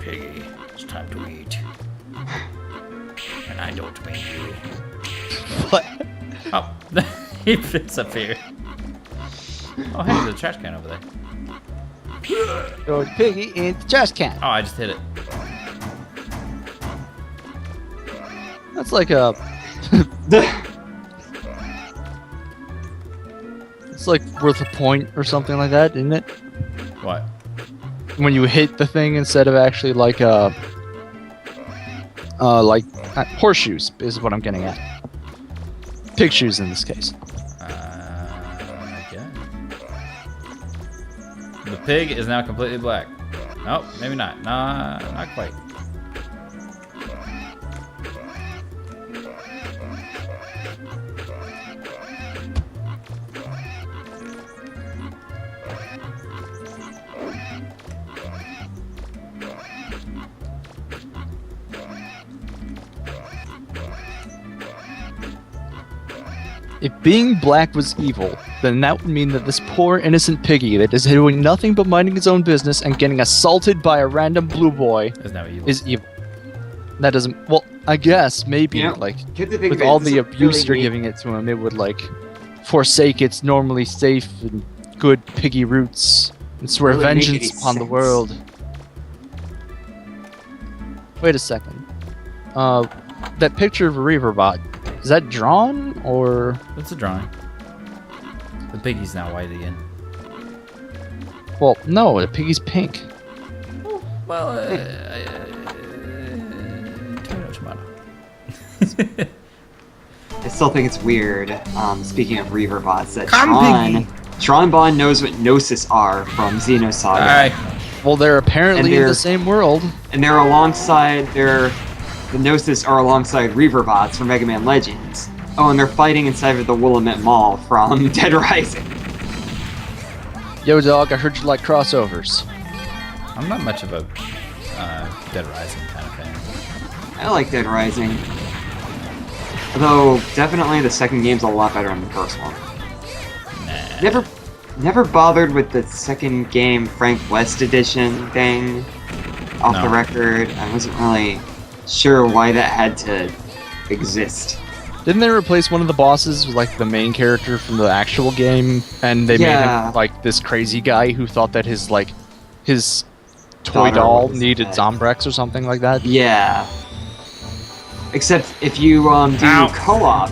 Piggy, it's time to eat. And I don't mean you. What? Oh, he disappeared. Oh, hey, there's a trash can over there. Throw the piggy in the trash can. Oh, I just hit it. That's like a. It's like worth a point or something like that, isn't it? What? When you hit the thing instead of actually like horseshoes is what I'm getting at. Pig shoes in this case. Okay. The pig is now completely black. Nope, maybe not. Nah, not quite. If being black was evil, then that would mean that this poor innocent piggy that is doing nothing but minding his own business and getting assaulted by a random blue boy Is now evil. is evil. That doesn't. Well, I guess maybe You know, like Get the thing with that all this the is abuse really you're neat. giving it to him, it would like forsake its normally safe and good piggy roots and swear Doesn't make vengeance any upon the sense. world. Wait a second. That picture of a Reaverbot, is that drawn or? It's a drawing. The piggy's now white again. Well, no, the piggy's pink. Well, tomato, tomato. I still think it's weird. Speaking of Reaverbots, that Come, Tron Bond knows what Gnosis are from Xenosaga, Alright. Well, they're apparently And in they're- the same world. and they're alongside the Gnosis are alongside Reaverbots from Mega Man Legends. Oh, and they're fighting inside of the Willamette Mall from Dead Rising. Yo, dog, I heard you like crossovers. I'm not much of a Dead Rising kind of fan. I like Dead Rising. Although, definitely the second game's a lot better than the first one. Nah. Never bothered with the second game Frank West edition thing. Off No. the record, I wasn't really sure why that had to exist. Didn't they replace one of the bosses with like the main character from the actual game, and they made Yeah. him like this crazy guy who thought that his toy Daughter doll was needed dead. Zombrex or something like that? Yeah. Except if you do Ow. co-op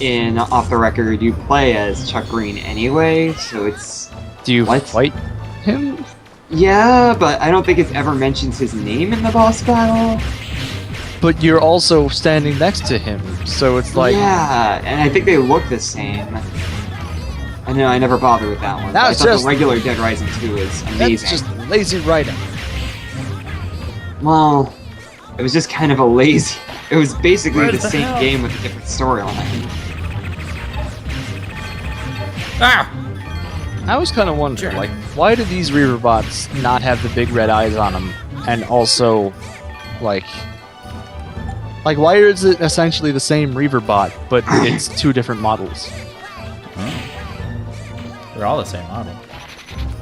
in Off the Record, you play as Chuck Green anyway, so it's... Do you What? fight him? Yeah, but I don't think it ever mentions his name in the boss battle. But you're also standing next to him, so it's like yeah, and I think they look the same. I know, I never bothered with that one. That I was thought just- the regular Dead Rising 2 is amazing. That's just lazy writing. Well, it was just kind of a lazy... It was basically Where's the the same hell? game with a different storyline. Ah! I was kind of wondering, like, why do these Reaver bots not have the big red eyes on them? And also, like, why is it essentially the same Reaver bot, but it's two different models? They're all the same model.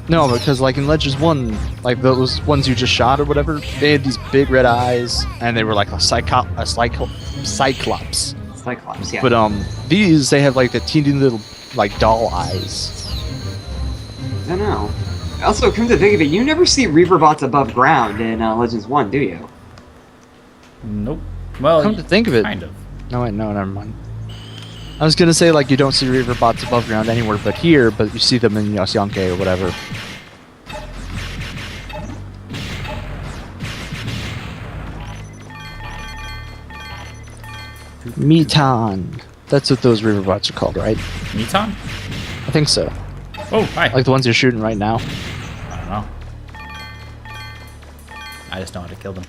No, because like in Legends 1, like those ones you just shot or whatever, they had these big red eyes, and they were like a cyclops. Cyclops, yeah. But these they have like the teeny little like doll eyes. I don't know. Also, come to think of it, you never see Reaver bots above ground in Legends 1, do you? Nope. Well, Come to think of it, kind of. no wait, no, never mind. I was gonna say like you don't see Reaver bots above ground anywhere but here, but you see them in Yosyanke or whatever. Meton. That's what those Reaver bots are called, right? Meton? I think so. Oh, hi. Like the ones you're shooting right now. I don't know. I just know how to kill them.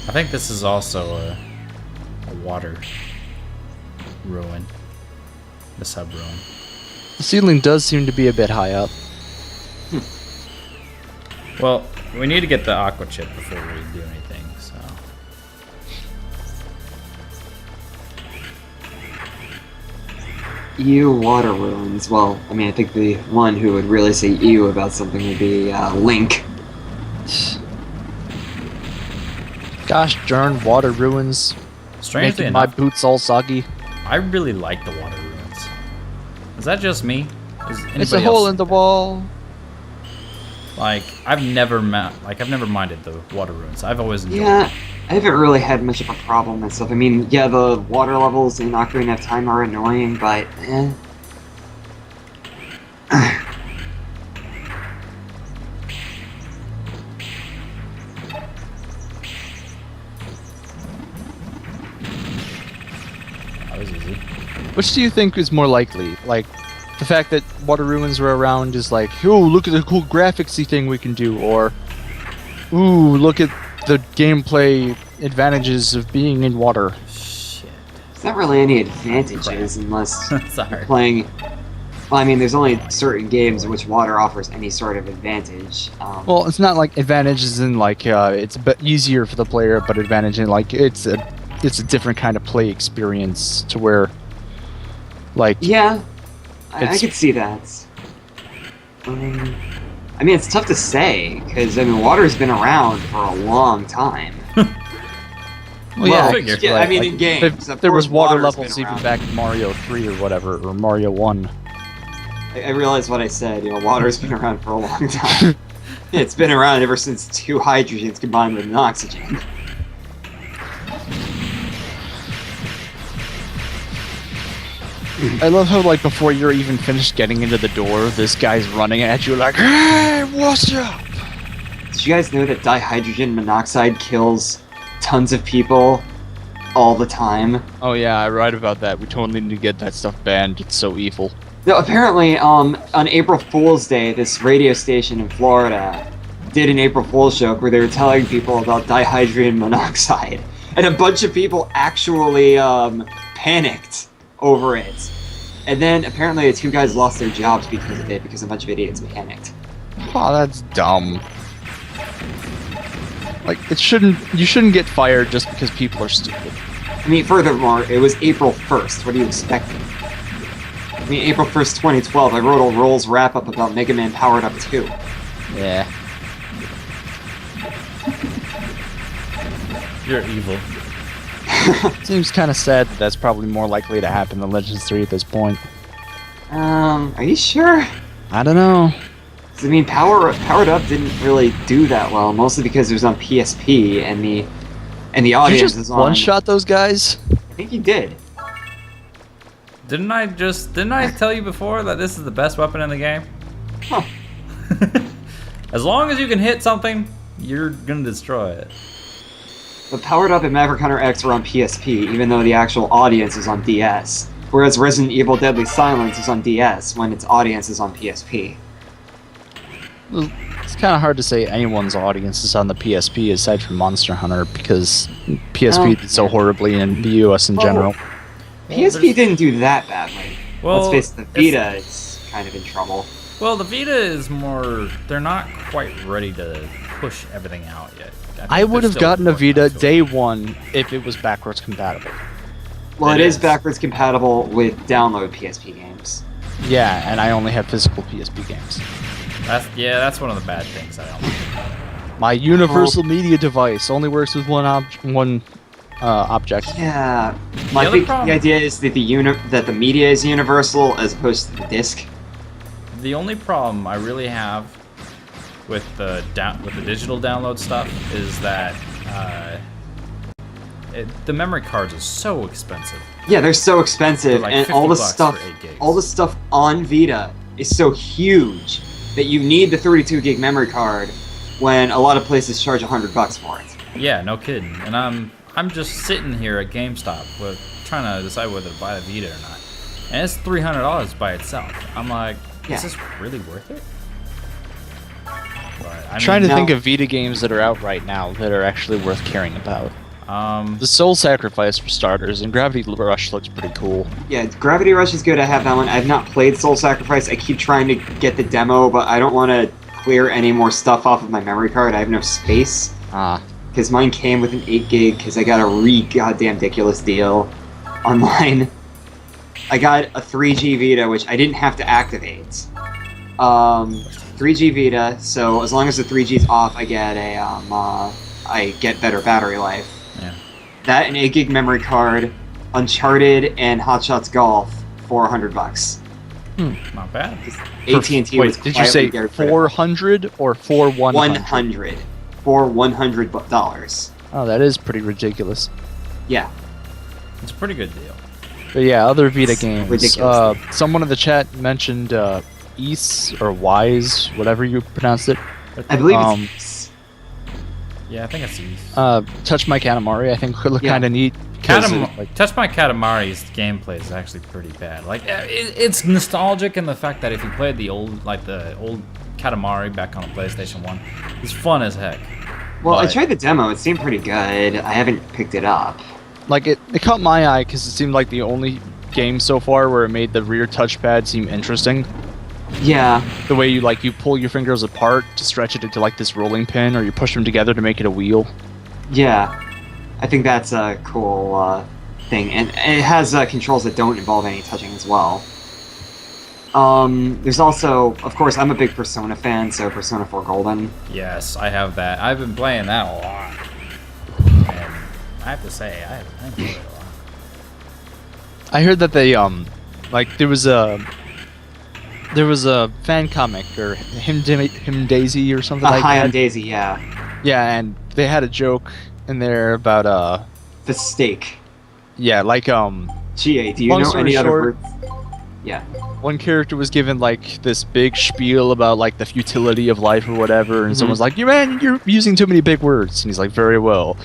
I think this is also a water ruin. The sub ruin. The ceiling does seem to be a bit high up. Well, we need to get the aqua chip before we do anything, so. Ew, water ruins. Well, I mean, I think the one who would really say ew about something would be Link. Gosh darn water ruins. Strangely Making my enough, boots all soggy. I really like the water ruins. Is that just me? Is It's a anybody hole else- in the wall. Like, I've never minded the water ruins. I've always enjoyed Yeah, I haven't really had much of a problem and stuff. I mean, yeah, the water levels in Ocarina of Time are annoying, but That was easy. Which do you think is more likely? Like, the fact that water ruins were around is like, ooh, look at the cool graphicsy thing we can do, or, ooh, look at the gameplay advantages of being in water. Shit. there's not really any advantages unless Sorry. you're playing... Well, I mean, there's only certain games in which water offers any sort of advantage. Well, it's not like advantages in like it's a bit easier for the player, but advantage in like it's a different kind of play experience to where, like, Yeah, I It's- could see that. I mean, it's tough to say, because, I mean, water's been around for a long time. well, yeah, figure. Yeah, I mean, in games. There, of there was course, water water's levels been even around. back in Mario 3 or whatever, or Mario 1. I realize what I said, you know, water's been around for a long time. Yeah, it's been around ever since two hydrogens combined with an oxygen. I love how, like, before you're even finished getting into the door, this guy's running at you like, hey, what's up? Did you guys know that dihydrogen monoxide kills tons of people all the time? Oh yeah, I write about that. We totally need to get that stuff banned. It's so evil. No, apparently, on April Fool's Day, this radio station in Florida did an April Fool's joke where they were telling people about dihydrogen monoxide, and a bunch of people actually panicked over it. And then apparently the two guys lost their jobs because of it, because a bunch of idiots panicked. Oh, that's dumb. Like, you shouldn't get fired just because people are stupid. I mean, furthermore, it was April 1st. What are you expecting? I mean, April 1st, 2012, I wrote a Rolls wrap-up about Megaman Powered Up 2. Yeah. You're evil. Seems kind of sad that that's probably more likely to happen than Legends 3 at this point. Are you sure? I don't know. 'Cause, I mean, Powered Up didn't really do that well, mostly because it was on PSP, and the Did you audience just is on... one-shot those guys? I think you did. Didn't I tell you before that this is the best weapon in the game? Huh. As long as you can hit something, you're gonna destroy it. But Powered Up and Maverick Hunter X were on PSP, even though the actual audience is on DS. Whereas Resident Evil Deadly Silence is on DS when its audience is on PSP. It's kind of hard to say anyone's audience is on the PSP aside from Monster Hunter because PSP did so horribly in the US in general. PSP didn't do that badly. Well, Let's face it, the Vita is kind of in trouble. Well, the Vita is more. They're not quite ready to push everything out yet. I would have gotten a Vita working on it. day one if it was backwards compatible. Well, It it is is. backwards compatible with download PSP games. Yeah, and I only have physical PSP games. That's one of the bad things I don't like. My universal media device only works with one object. Yeah, The I other think problem- the idea is that the media is universal as opposed to the disc. The only problem I really have with the digital download stuff is that the memory cards are so expensive. Yeah, they're so expensive, They're like and 50 bucks for 8 gigs. all the stuff on Vita is so huge that you need the 32 gig memory card when a lot of places charge $100 for it. Yeah, no kidding. And I'm just sitting here at GameStop trying to decide whether to buy the Vita or not, and it's $300 by itself. I'm like, Yeah. is this really worth it? But, I mean, Trying to no. think of Vita games that are out right now that are actually worth caring about. Um, The Soul Sacrifice for starters, and Gravity Rush looks pretty cool. Yeah, Gravity Rush is good. I have that one. I've not played Soul Sacrifice. I keep trying to get the demo, but I don't want to clear any more stuff off of my memory card. I have no space. Ah, Because mine came with an 8 gig because I got a goddamn ridiculous deal online. I got a 3G Vita, which I didn't have to activate. 3G Vita, so as long as the 3G's off, I get better battery life. yeah. That and 8 gig memory card, Uncharted and Hot Shots Golf for $100. Not bad. AT&T was wait, did you say quietly getting rid of it. 400 or 100? 100 for $100. Oh, that is pretty ridiculous. Yeah. It's a pretty good deal. But yeah, other Vita It's games. ridiculous. Someone in the chat mentioned Ease or Wise, whatever you pronounced it. I believe Um, it's Yeah, I think it's easy. Touch My Katamari, I think could look Yeah. kind of neat. 'cause it, Touch My Katamari's gameplay is actually pretty bad. Like, it's nostalgic in the fact that if you played the old Katamari back on the PlayStation 1, it's fun as heck. well, I But- tried the demo. It seemed pretty good. I haven't picked it up. it caught my eye because it seemed like the only game so far where it made the rear touchpad seem interesting. Yeah. The way you pull your fingers apart to stretch it into like this rolling pin, or you push them together to make it a wheel. Yeah. I think that's a cool thing. And it has controls that don't involve any touching as well. There's also, of course, I'm a big Persona fan, so Persona 4 Golden. Yes, I have that. I've been playing that a lot. And I have to say, I enjoyed it a lot. I heard that they there was a fan comic or him Daisy or something like High on that. Daisy, yeah. Yeah, and they had a joke in there about The steak. yeah, like Chie, do you Long know story any other short- words? Yeah. one character was given like this big spiel about like the futility of life or whatever, and someone's like, you're using too many big words," and he's like, "Very well.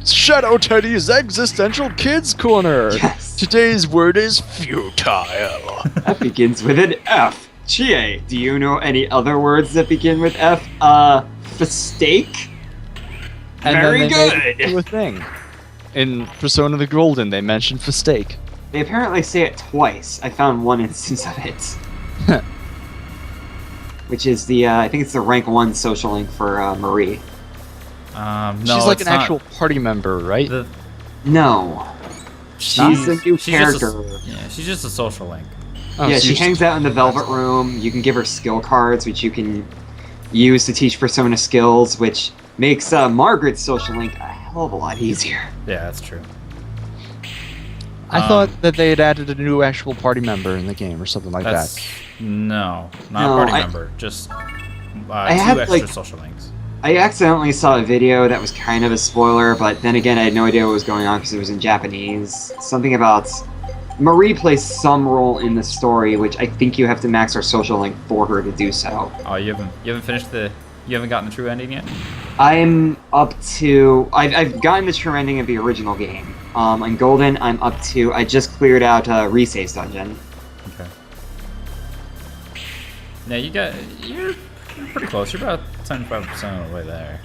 Shadow Teddy's existential kids corner. Yes. Today's word is futile." That begins with an F. Chie, do you know any other words that begin with F? Steak? And Very then they made it good. into a thing. In Persona the Golden, they mentioned Fistake. They apparently say it twice. I found one instance of it. Which is the, I think it's the rank 1 social link for Marie. No, She's like it's an not. actual party member, right? No. She's a new She's just character. yeah, she's just a social link. Oh, Yeah, so she you're hangs out in the Velvet Room. You can give her skill cards, which you can use to teach Persona skills, which makes Margaret's social link a hell of a lot easier. Yeah, that's true. I thought that they had added a new actual party member in the game or something like That's that. no, not No, a party I- member. Just I two had, extra like- social links. I accidentally saw a video that was kind of a spoiler, but then again, I had no idea what was going on because it was in Japanese. Something about Marie plays some role in the story, which I think you have to max her social link for her to do so. Oh, you haven't finished you haven't gotten the true ending yet. I'm up to I've gotten the true ending of the original game. On Golden, I'm up to... I just cleared out Resay's dungeon. Okay. Now you're pretty close. You're about 75% of the way there.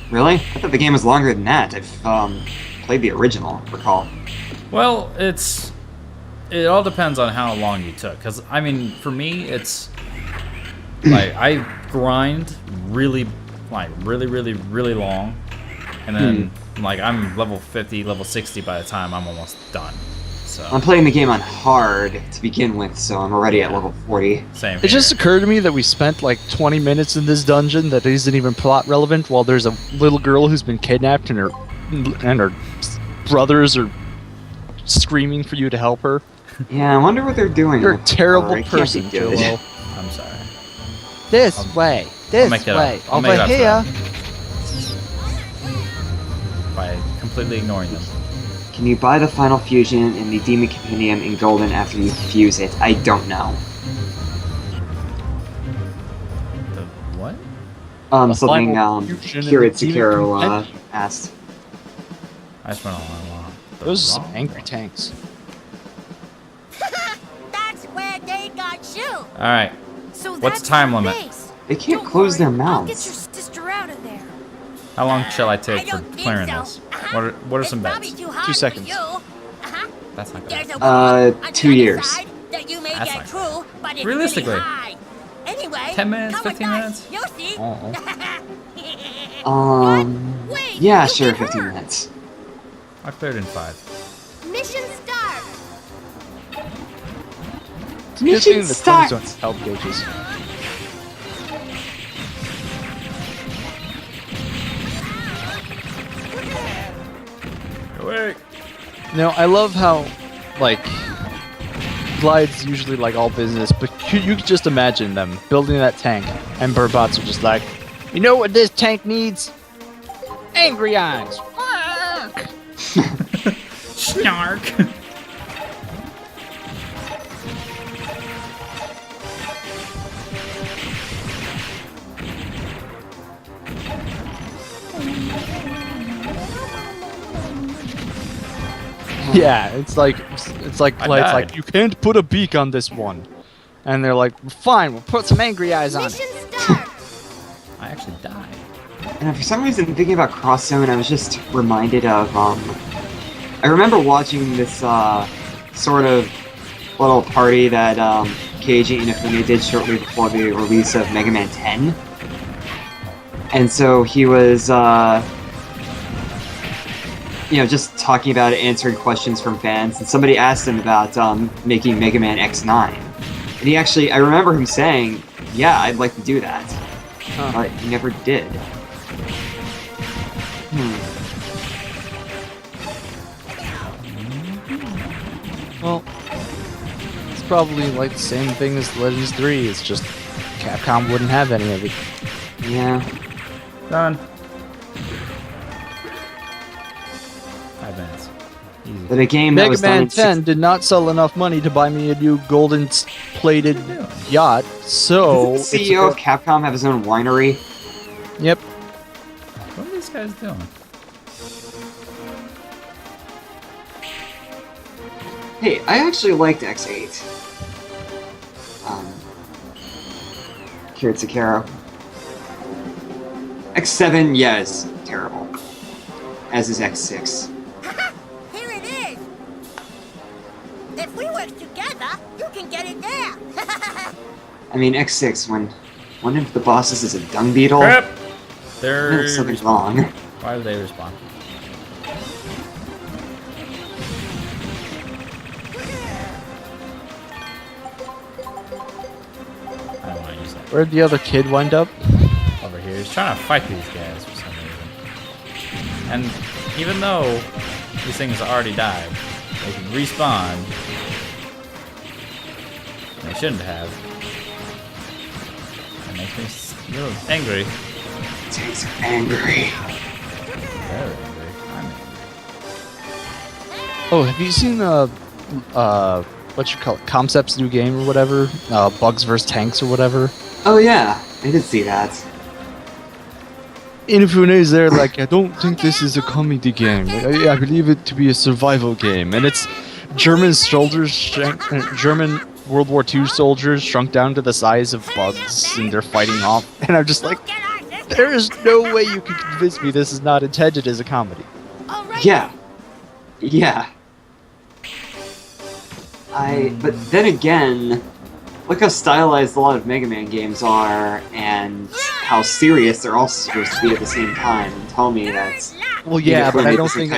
Really? I thought the game was longer than that. I've played the original, recall. Well, it all depends on how long you took. Cause I mean, for me, it's like I grind really long, and then like I'm level 50, level 60 by the time I'm almost done. So I'm playing the game on hard to begin with, so I'm already at level 40. same. It just occurred to me that we spent like 20 minutes in this dungeon that isn't even plot relevant, while there's a little girl who's been kidnapped and her brothers are screaming for you to help her. Yeah, I wonder what they're doing. You're a with her. terrible It can't person, be good. Joel. I'm sorry. This I'll- way. I'll This make it up. way. I'll make it Over up to here. them. By completely ignoring them. Can you buy the final fusion in the Demon Compendium in Golden after you fuse it? I don't know. The what? Something final fusion in the Kirit Demon Sekiro Compendium? asked. I just went on the Those are some wrong angry way. tanks. That's where they got you. All right. So What's that's the time our limit? base. They can't Don't close their worry, I'll get your mouths. sister out of there. How long shall I I take for don't think clearing so. this? Uh-huh. What are It's some probably bets? too hard 2 for seconds. you. Uh-huh. That's not There's good. a wall on 2 the other years. side that you may That's get not through, but it's Realistically. really high. Anyway, 10 minutes, come 15 with minutes? us. You'll see. Wait, Yeah, you sure, get 15 hurt. minutes. I cleared in 5. Mission start. It's a good Mission thing the start. twins don't help gauges. Wait. Now, I love how, like, Glide's usually like all business, but you could just imagine them building that tank, and Burbots are just like, you know what this tank needs? Angry eyes. Snark. Yeah, it's like I Glide's died. like, you can't put a beak on this one, and they're like, fine, we'll put some angry eyes on Mission it. start. I actually died. And for some reason, thinking about Cross Zone, I was just reminded of, I remember watching this, sort of little party that, Keiji Inafune did shortly before the release of Megaman 10. And so he was, you know, just talking about it, answering questions from fans, and somebody asked him about, making Mega Man X9. And he actually, I remember him saying, yeah, I'd like to do that. But he never did. Well, it's probably like the same thing as Legends 3. It's just Capcom wouldn't have any of it. Yeah. Done. 5 minutes. Easy. But a game that Mega was done Man in 10 did not sell enough money to buy me a new golden-plated yacht, so... Doesn't the CEO of Capcom have his own winery? Yep. What are these guys doing? Hey, I actually liked X8. Kirit Sekiro. X7, yes, terrible. As is X6. Here it is. If we work together, you can get it there. I mean, X6, when one of the bosses is a dung beetle, Crap! They're something's wrong. Why do they respawn? I don't want to use that. Where'd the other kid wind up? Over here. He's trying to fight these guys for some reason. And even though these things already died, they can respawn. They shouldn't have. That makes me a little angry. Tanks are angry. Very angry. I'm angry. Oh, have you seen what you call it, Concept's new game or whatever? Bugs vs Tanks or whatever? Oh yeah, I did see that. Infune's there like, I don't think this is a comedy game. I believe it to be a survival game. And it's German soldiers, German World War II soldiers shrunk down to the size of bugs, and they're fighting off. And I'm just like, there is no way you can convince me this is not intended as a comedy. Yeah. Yeah. But then again, look how stylized a lot of Mega Man games are, and how serious they're all supposed to be at the same time. And tell me that's... Well, yeah, but I don't think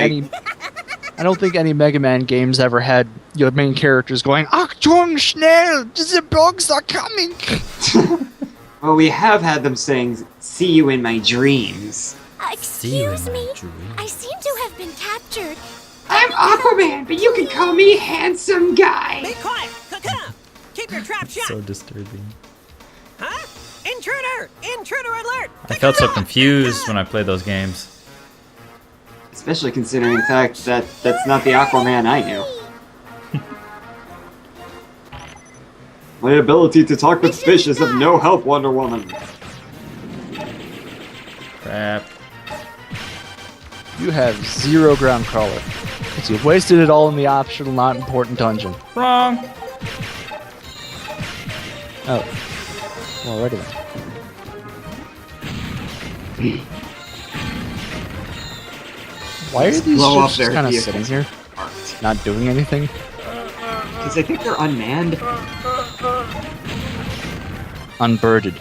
any Mega Man games ever had your main characters going, Achtung, schnell, the bugs are coming. Well, we have had them saying, "See you in my dreams." Excuse me. I seem to have been captured. I'm Aquaman, but you can call me Handsome Guy. Be quiet! Come! Keep your trap shut! So disturbing. Huh? Intruder! Intruder alert! I felt so confused when I played those games. Especially considering the fact that that's not the Aquaman I knew. My ability to talk with fish is of no help, Wonder Woman. Crap. You have 0 ground crawler. Because you've wasted it all in the optional, not important dungeon. Wrong. Oh. Well, already then. Why are these Blow up ships their just kind of vehicles. sitting here? Not doing anything? Because I think they're unmanned. Unbirded.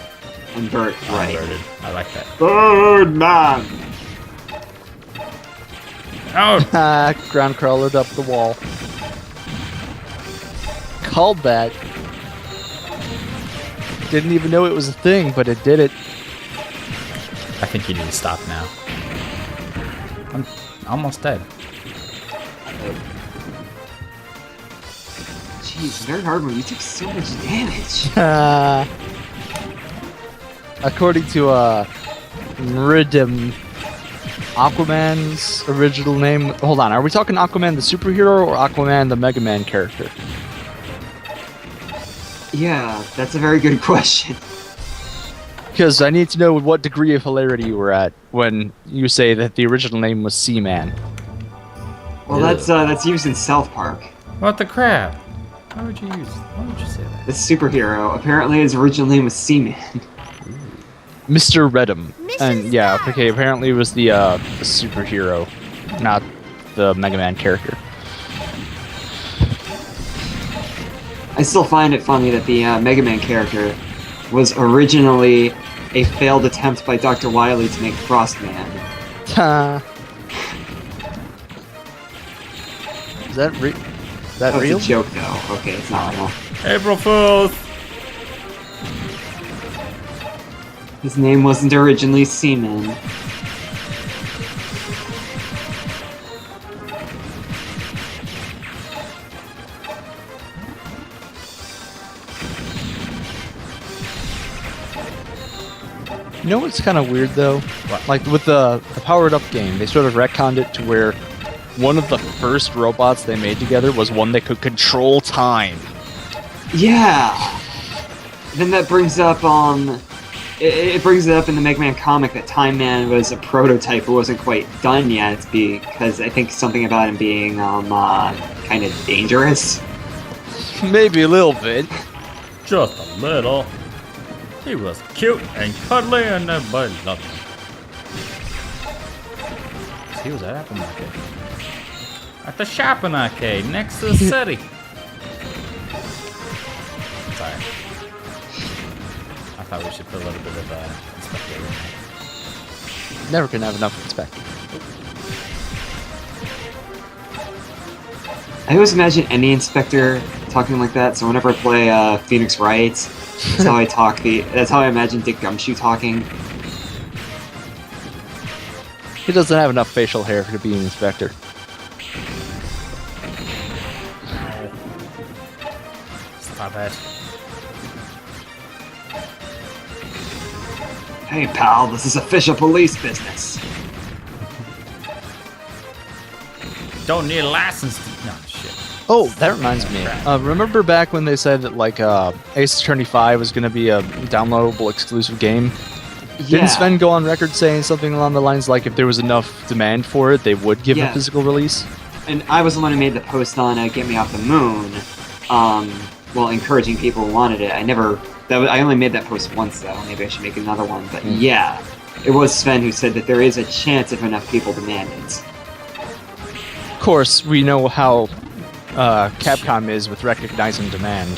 Unbird, right. Inverted. I like that. Birdman! Oh! Ground crawlered up the wall. Called that. Didn't even know it was a thing, but it did it. I think you need to stop now. I'm almost dead. Jeez, very hard one. You took so much damage. According to Rhythm, Aquaman's original name. Hold on, are we talking Aquaman the superhero or Aquaman the Mega Man character? Yeah, that's a very good question. Because I need to know what degree of hilarity you were at when you say that the original name was Seaman. Well, that's used in South Park. What the crap? Why would you say that? The superhero. Apparently his original name was Seaman. Mr. Redham. And yeah, okay, apparently it was the superhero, not the Mega Man character. I still find it funny that the Mega Man character was originally a failed attempt by Dr. Wily to make Frostman. Is that real? That was real? a joke, though. Okay, it's not real. April Fools! His name wasn't originally Seaman. You know what's kind of weird though? What? Like with the powered up game, they sort of retconned it to where one of the first robots they made together was one that could control time. Yeah. Then that brings up it brings it up in the Mega Man comic that Time Man was a prototype who wasn't quite done yet because I think something about him being kind of dangerous. Maybe a little bit. Just a little. He was cute and cuddly and everybody loved him. He was at Apple Arcade. At the shopping arcade next to the city. Sorry. I thought we should put a little bit of Inspector in. Never can have enough Inspector. I always imagine any Inspector talking like that, so whenever I play Phoenix Wright, that's how I talk. That's how I imagine Dick Gumshoe talking. He doesn't have enough facial hair to be an Inspector. Stop it. Hey pal, this is official police business. Don't need a license to... No, shit. Oh, that reminds me. Remember back when they said that like Ace Attorney 5 was going to be a downloadable exclusive game? Didn't Sven go on record saying something along the lines like if there was enough demand for it, they would give a physical release? And I was the one who made the post on Get Me Off the Moon, encouraging people who wanted it. I only made that post once, though. Maybe I should make another one. But yeah, it was Sven who said that there is a chance if enough people demand it. Of course, we know how Capcom is with recognizing demand.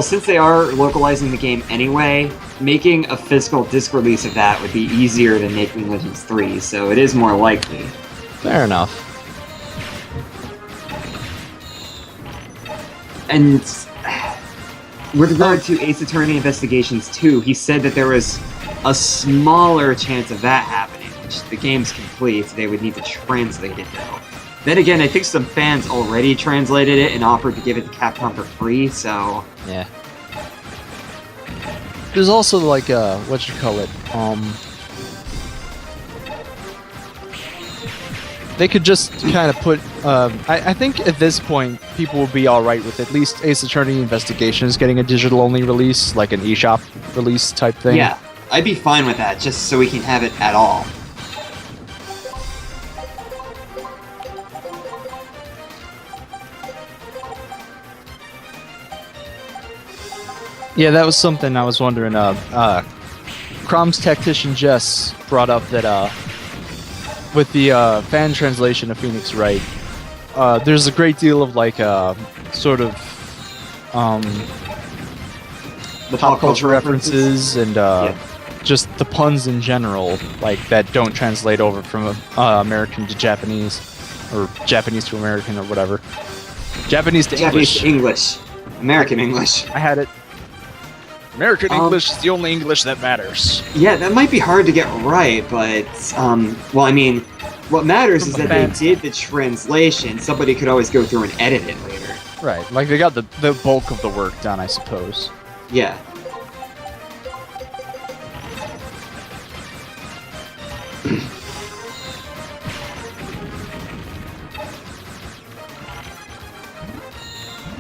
Since they are localizing the game anyway, making a physical disc release of that would be easier than making Legends 3, so it is more likely. Fair enough. And with regard to Ace Attorney Investigations 2, he said that there was a smaller chance of that happening, which the game's complete, they would need to translate it though. Then again, I think some fans already translated it and offered to give it to Capcom for free, so... Yeah. There's also, like, they could just kind of put... I think at this point, people will be alright with at least Ace Attorney Investigations getting a digital-only release, like an eShop release type thing. Yeah, I'd be fine with that, just so we can have it at all. Yeah, that was something I was wondering. Crom's tactician Jess brought up that with the fan translation of Phoenix Wright, there's a great deal of like sort of The pop culture references and just the puns in general, like that don't translate over from American to Japanese or Japanese to American or whatever. Japanese to Japanese English. to English. American English. I had it. American English is the only English that matters. Yeah, that might be hard to get right, but, what matters is that they did the translation. Somebody could always go through and edit it later. Right, like they got the bulk of the work done, I suppose. Yeah.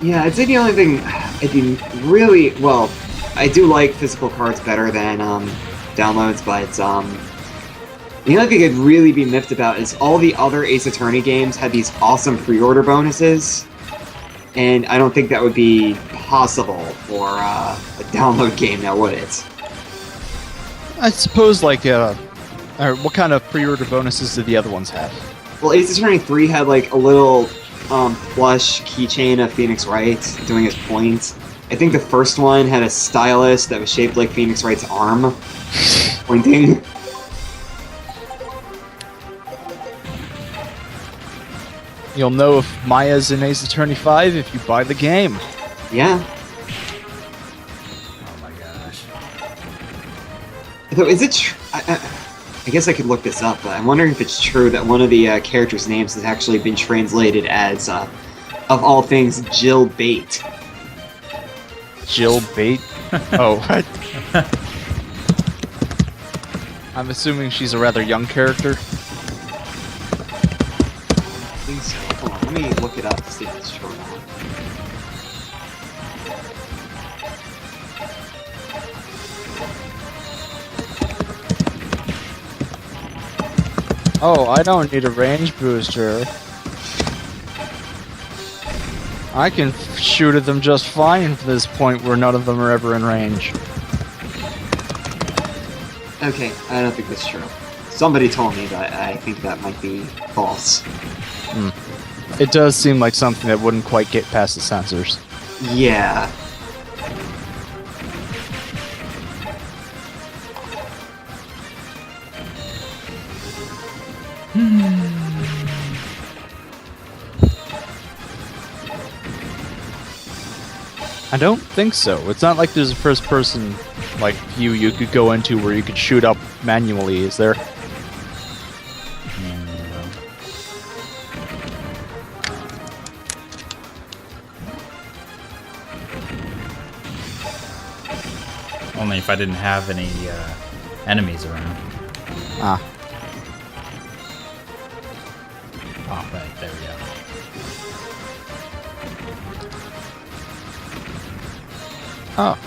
Yeah, I'd say the only thing I do really, well, I do like physical cards better than downloads, but the only thing I'd really be miffed about is all the other Ace Attorney games had these awesome pre-order bonuses, and I don't think that would be possible for a download game now, would it? I suppose, like, what kind of pre-order bonuses did the other ones have? Well, Ace Attorney 3 had, like, a little plush keychain of Phoenix Wright doing his points. I think the first one had a stylus that was shaped like Phoenix Wright's arm, pointing. You'll know if Maya's in Ace Attorney 5 if you buy the game. Yeah. Oh my gosh. Though, is it I guess I could look this up, but I'm wondering if it's true that one of the characters' names has actually been translated as, of all things, Jill Bate. Jill Bate? Oh. I'm assuming she's a rather young character. I think so. Hold on, let me look it up to see if it's true or not. Oh, I don't need a range booster. I can shoot at them just fine from this point where none of them are ever in range. Okay, I don't think that's true. Somebody told me, but I think that might be false. It does seem like something that wouldn't quite get past the censors. Yeah. I don't think so. It's not like there's a first person like view you could go into where you could shoot up manually, is there? Only if I didn't have any enemies around. Ah. Oh, right, there we go. Oh.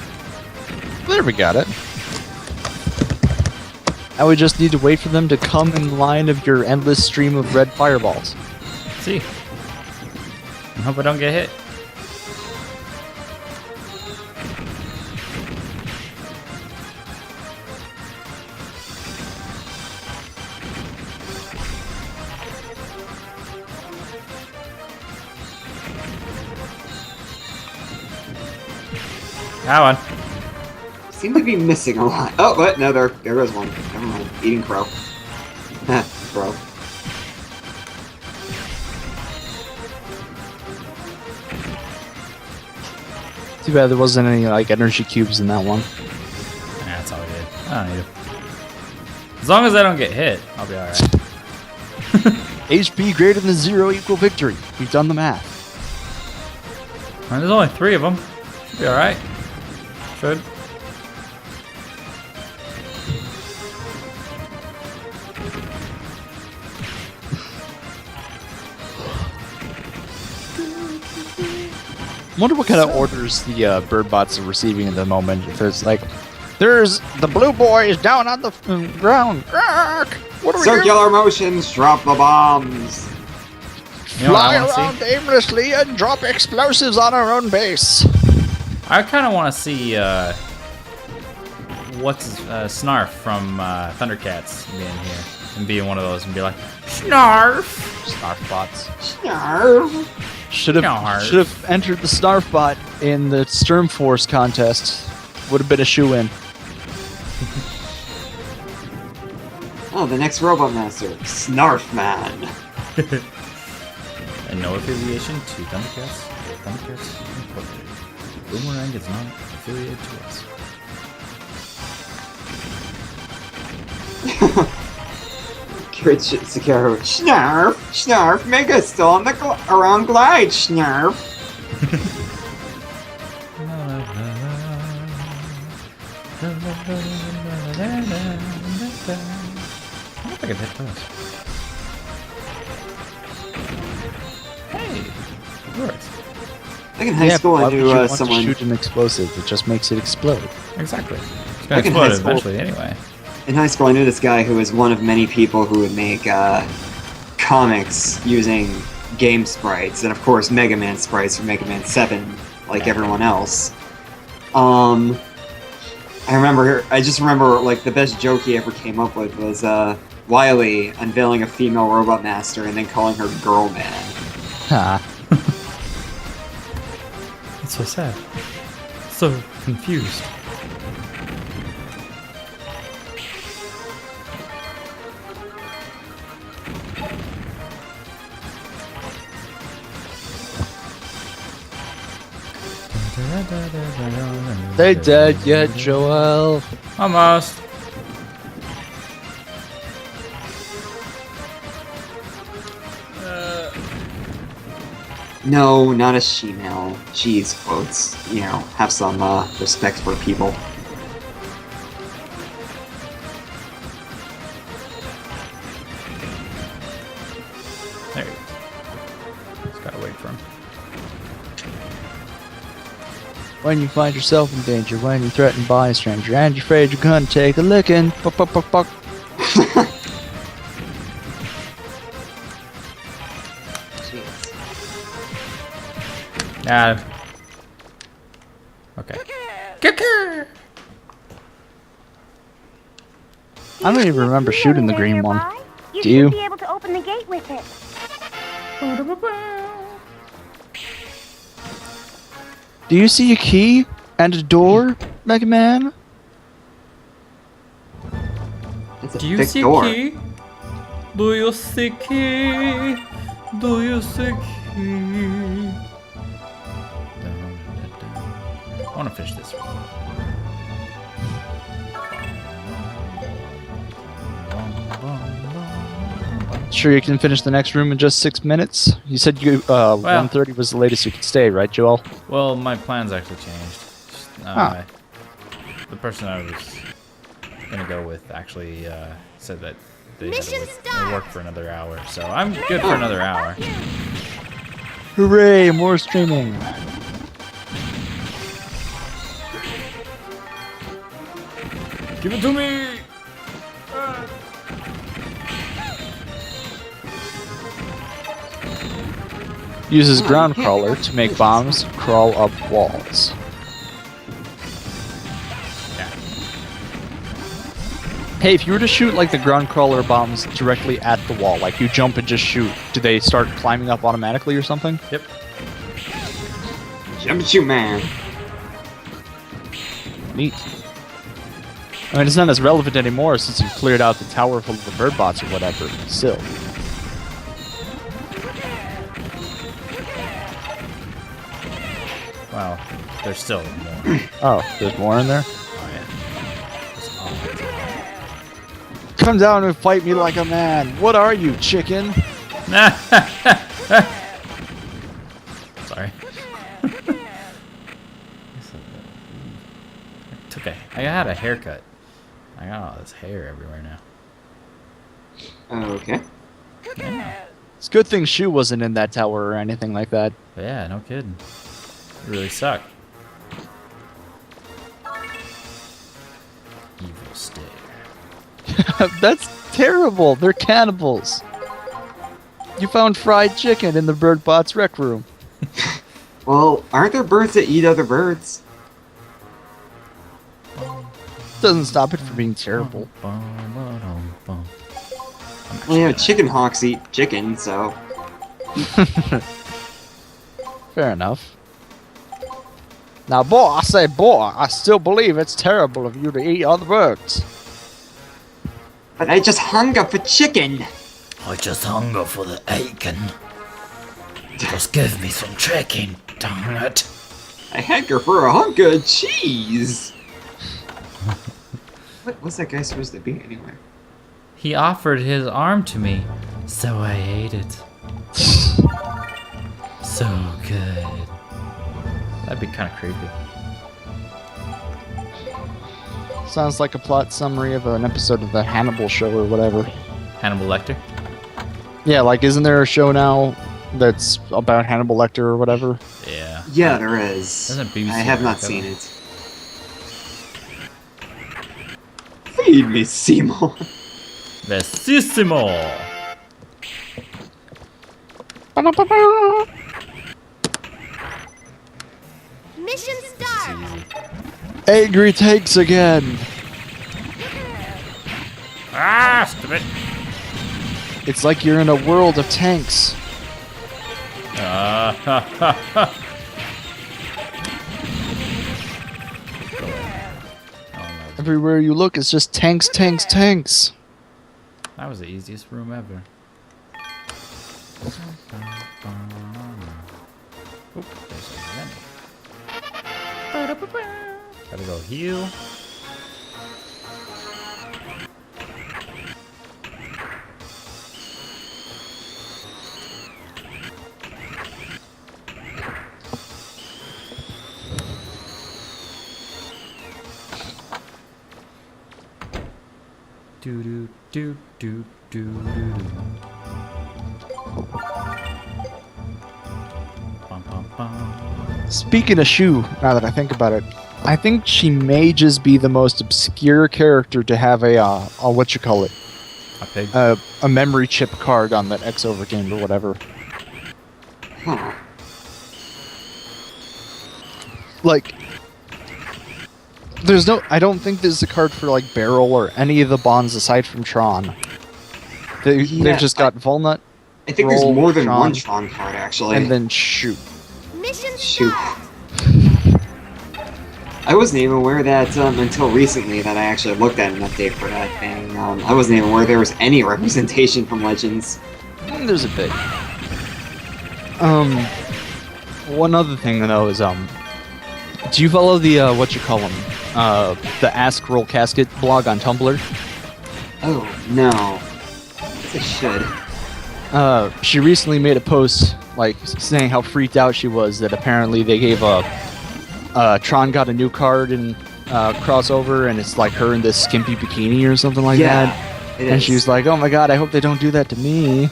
There we got it. Now we just need to wait for them to come in line of your endless stream of red fireballs. See. I hope I don't get hit. That one. Seem to be missing a lot. Oh, what? No, there goes one. Never mind. Eating crow. Crow. Too bad there wasn't any like energy cubes in that one. Yeah, that's all I did. I don't need it. As long as I don't get hit, I'll be alright. HP greater than 0 equal victory. We've done the math. There's only 3 of them. Should be alright. Should. Wonder what kind of orders the bird bots are receiving at the moment. If it's like, there's the blue boys down on the ground. Arrgh! What are we doing? Circular motions, drop the bombs. You know what Fly I wanna around see? aimlessly and drop explosives on our own base. I kind of want to see what's Snarf from Thundercats being here and being one of those and be like, Snarf! Snarf bots. Snarf. Should have entered the Snarf bot in the Sturm Force contest. Would have been a shoe-in. Oh, the next Robot Master. Snarf Man. And no affiliation to Thundercats or Thundercats Incorporated. Boomerang is not affiliated to us. Good shit, Sakaro. Snarf. Snarf. Mega's still on the around glide. Snarf. I don't think I've hit those. Hey, it works. I think in high school I why would you knew want someone. to shoot an explosive? It just makes it explode. Exactly. It's Back gonna in high explode school- eventually anyway. In high school, I knew this guy who was one of many people who would make comics using game sprites, and of course, Mega Man sprites from Mega Man 7, like everyone else. I just remember, like, the best joke he ever came up with was Wily unveiling a female Robot Master and then calling her Girl Man. Ha. It's so sad. So confused. They dead yet, Joel? Almost. No, not a she-male. Jeez, quotes. You know, have some respect for people. There he is. Just gotta wait for him. When you find yourself in danger, when you're threatened by a stranger, and you're afraid you're gonna take a licking. Buck, buck, buck, buck. Okay. I don't even remember shooting the green one. You Do you? should be able to open the gate with it. Do you see a key and a door, Mega Man? It's a Do you thick see door. key? Do you see key? Do you see key? I want to finish this. Sure you can finish the next room in just 6 minutes? You said you 1:30 was the latest you could stay, right, Joel? Well, my plans actually changed. The person I was gonna go with actually said that they had to work for another hour, so I'm good for another hour. Hooray, more streaming. Give it to me! Uses ground crawler to make bombs crawl up walls. Yeah. Hey, if you were to shoot like the ground crawler bombs directly at the wall, like you jump and just shoot, do they start climbing up automatically or something? Yep. Jump at you, man. Neat. I mean, it's not as relevant anymore since you've cleared out the tower full of the bird bots or whatever. Still. Well, there's still more. Oh, there's more in there? Oh, yeah. Come down and fight me like a man. What are you, chicken? Sorry. I had a haircut. I got all this hair everywhere now. Okay. It's a good thing Shu wasn't in that tower or anything like that. But yeah, no kidding. It really sucked. Evil stare. That's terrible. They're cannibals. You found fried chicken in the bird bot's rec room. Well, aren't there birds that eat other birds? Doesn't stop it from being terrible. Well, yeah, chicken hawks eat chicken, so... Fair enough. Now, boy, I say, boy, I still believe it's terrible of you to eat other birds. But I just hunger for chicken! I just hunger for the aiken. Just give me some chicken, darn it. I hanker for a hunk of cheese! What's that guy supposed to be, anyway? He offered his arm to me, so I ate it. So good. That'd be kind of creepy. Sounds like a plot summary of an episode of the Hannibal show or whatever. Hannibal Lecter? Yeah, like, isn't there a show now that's about Hannibal Lecter or whatever? Yeah. Yeah, there is. Doesn't BBC I have not cover? seen it. Feed me, Seymour. Bellissimo! Mission start. Angry tanks again. Ah, stupid! It's like you're in a world of tanks. Everywhere you look, it's just tanks, tanks, tanks. That was the easiest room ever. Oop, there's a Remy. Gotta go heal. Do do do do do do. Bum, bum, bum. Speaking of Shu, now that I think about it, I think she may just be the most obscure character to have a what you call it, A pig. a memory chip card on that X over game or whatever. Huh. Like, I don't think there's a card for like Barrel or any of the bonds aside from Tron. They've just got Volnut, I think there's Roll, more than Tron, one Tron card, actually. and then Shu. Mission Shoot. start. I wasn't even aware that until recently that I actually looked at an update for that thing. I wasn't even aware there was any representation from Legends. There's a bit. One other thing though is do you follow the what you call them? The Ask Roll Casket blog on Tumblr? Oh, no. I should. She recently made a post like saying how freaked out she was that apparently they gave Tron got a new card in crossover and it's like her in this skimpy bikini or something like Yeah, that. it And is. she was like, "Oh my god, I hope they don't do that to me."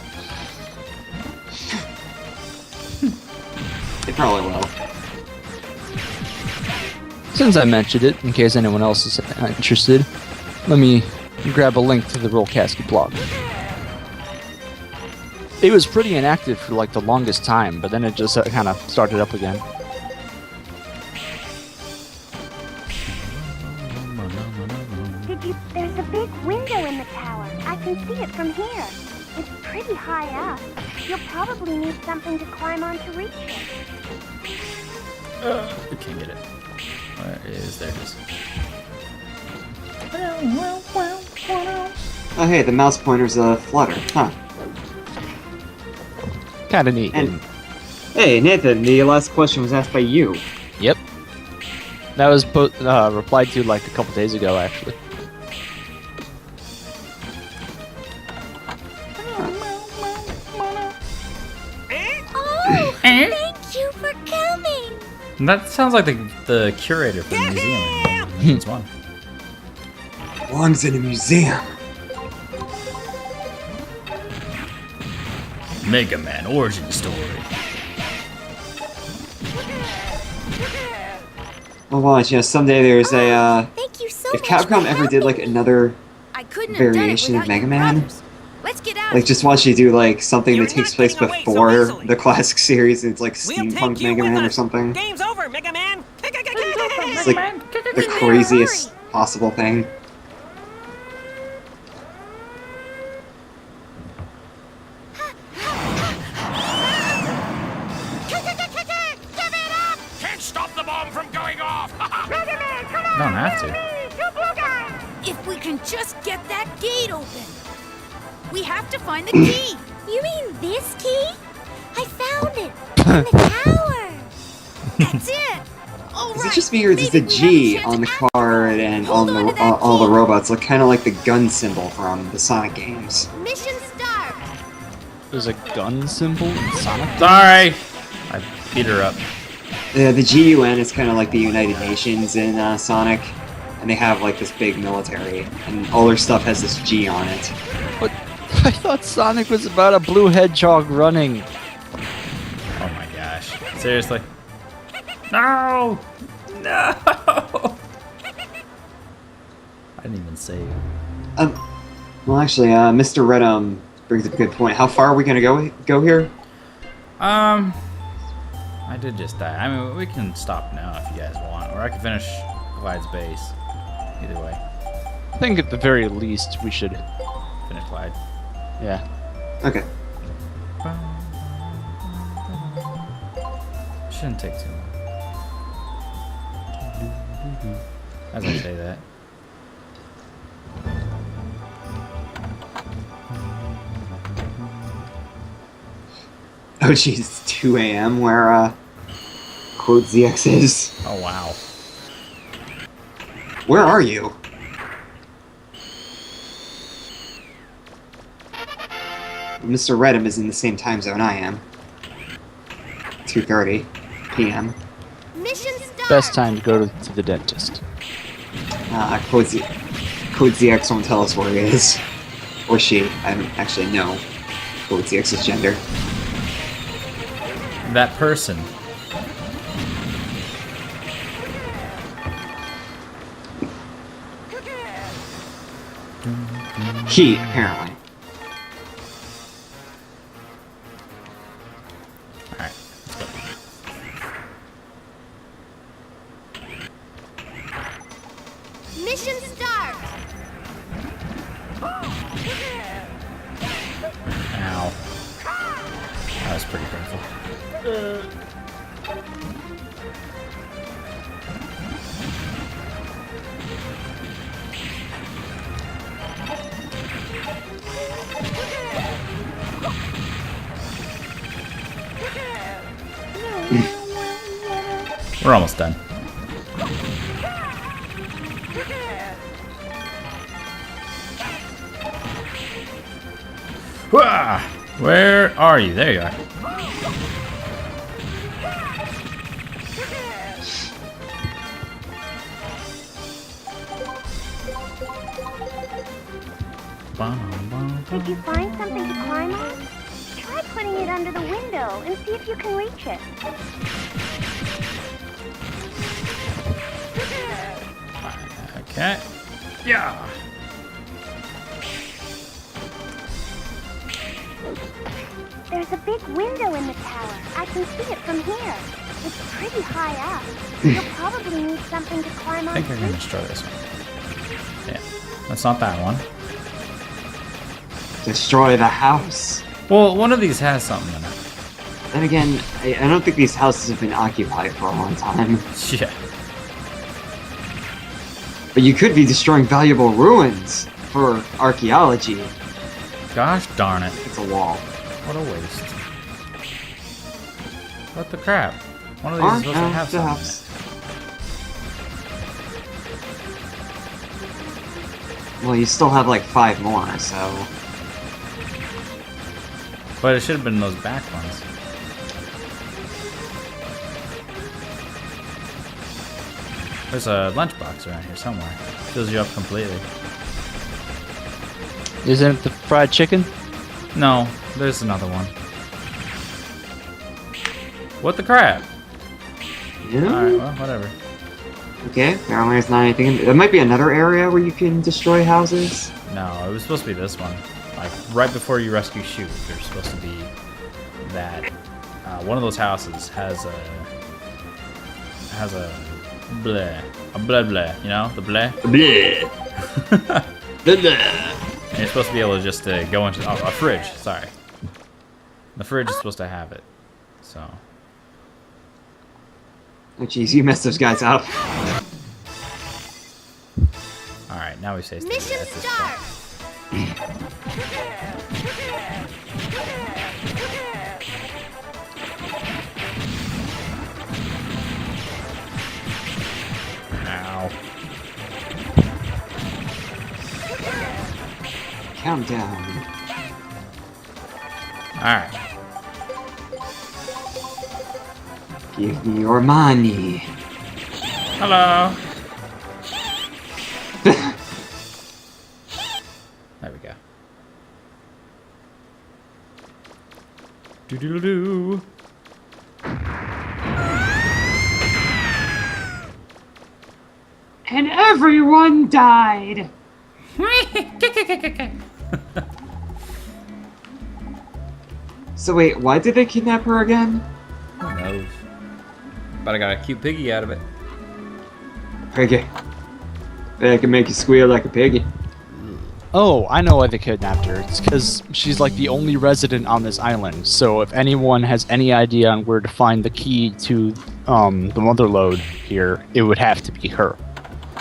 They probably will. Since I mentioned it, in case anyone else is interested, let me grab a link to the Roll Casket blog. It was pretty inactive for like the longest time, but then it just kind of started up again. There's a big window in the tower. I can see it from here. It's pretty high up. You'll probably need something to climb on to reach it. We can't get it. Where is there? It is. Oh hey, the mouse pointer's a flutter, huh? Kind of neat. And hey, Nathan, the last question was asked by you. Yep. That was replied to like a couple days ago, actually. Oh, thank you for coming. That sounds like the curator for the museum. It's one. Belongs in a museum. Megaman origin story. Well, watch, someday there's a, Thank you so if much Capcom for ever did like helping me. another I couldn't have done it variation of without Mega your Man, brothers. Let's get out. like just watch you do like something You're that takes not place getting away so before easily. the classic series, it's like We'll take steampunk you Mega with Man or us. something. Game's over, Mega Man. It's like the craziest possible thing. Give it up! Can't stop the bomb from going off! Megaman, come on! Don't have to. You blue guy! If we can just get that gate open. We have to find the key. You mean this key? I found it in the tower. That's it. All Is right. it just me or does maybe the we G have a chance on the after card and Hold on on the to that all the key. robots look kind of like the gun symbol from the Sonic games? Mission start. There's a gun symbol in Sonic. Sorry! I beat her up. Yeah, the GUN is kind of like the United Nations in Sonic, and they have like this big military, and all their stuff has this G on it. But I thought Sonic was about a blue hedgehog running. Oh my gosh. Seriously? No! No! I didn't even save. Well, actually, Mr. Redum brings up a good point. How far are we gonna go here? I did just die. I mean, we can stop now if you guys want, or I can finish Clyde's base. Either way. I think at the very least we should. Finish Clyde. Yeah. Okay. Shouldn't take too long. As I say that. Oh jeez, it's 2 a.m. where Quote ZX is. Oh wow. Where are you? Mr. Redum is in the same time zone I am. 2:30 p.m. Mission start. Best time to go to the dentist. Code ZX won't tell us where he is. Or she. I don't actually know Code ZX's gender. That person. He, apparently. Alright, let's go. Mission start. Ow. That was pretty painful. We're almost done. Wah! Where are you? There you are. Did you find something to climb on? Try putting it under the window and see if you can reach it. Okay. Yeah. There's a big window in the tower. I can see it from here. It's pretty high up. You'll probably need something to climb I on think to you're gonna reach destroy this one. Yeah, that's not that one. Destroy the house. Well, one of these has something in it. Then again, I don't think these houses have been occupied for a long time. Yeah. But you could be destroying valuable ruins for archaeology. Gosh darn it. It's a wall. What a waste. What the crap? One of these is supposed to have the something house. Well, you still have like 5 more, so... in it. But it should have been those back ones. There's a lunchbox around here somewhere. Fills you up completely. Isn't it the fried chicken? No, there's another one. What the crap? Yeah. Alright, well, whatever. Okay, apparently there's not anything. There might be another area where you can destroy houses. No, it was supposed to be this one. Like, right before you rescue Shoot, there's supposed to be that. One of those houses has a bleh. A bleh, you know? The bleh? Bleh. Bleh. And you're supposed to be able to just go into a fridge, sorry. The fridge is supposed to have it. So. Oh jeez, you messed those guys up. Alright, now we say Mission at this start! point. Ow. Countdown. Alright. Give me your money. Hello. There we go. Do. And everyone died. So wait, why did they kidnap her again? Who knows? But I got a cute piggy out of it. Piggy. Bet I can make you squeal like a piggy. Oh, I know why they kidnapped her. It's because she's like the only resident on this island. So if anyone has any idea on where to find the key to the mother lode here, it would have to be her.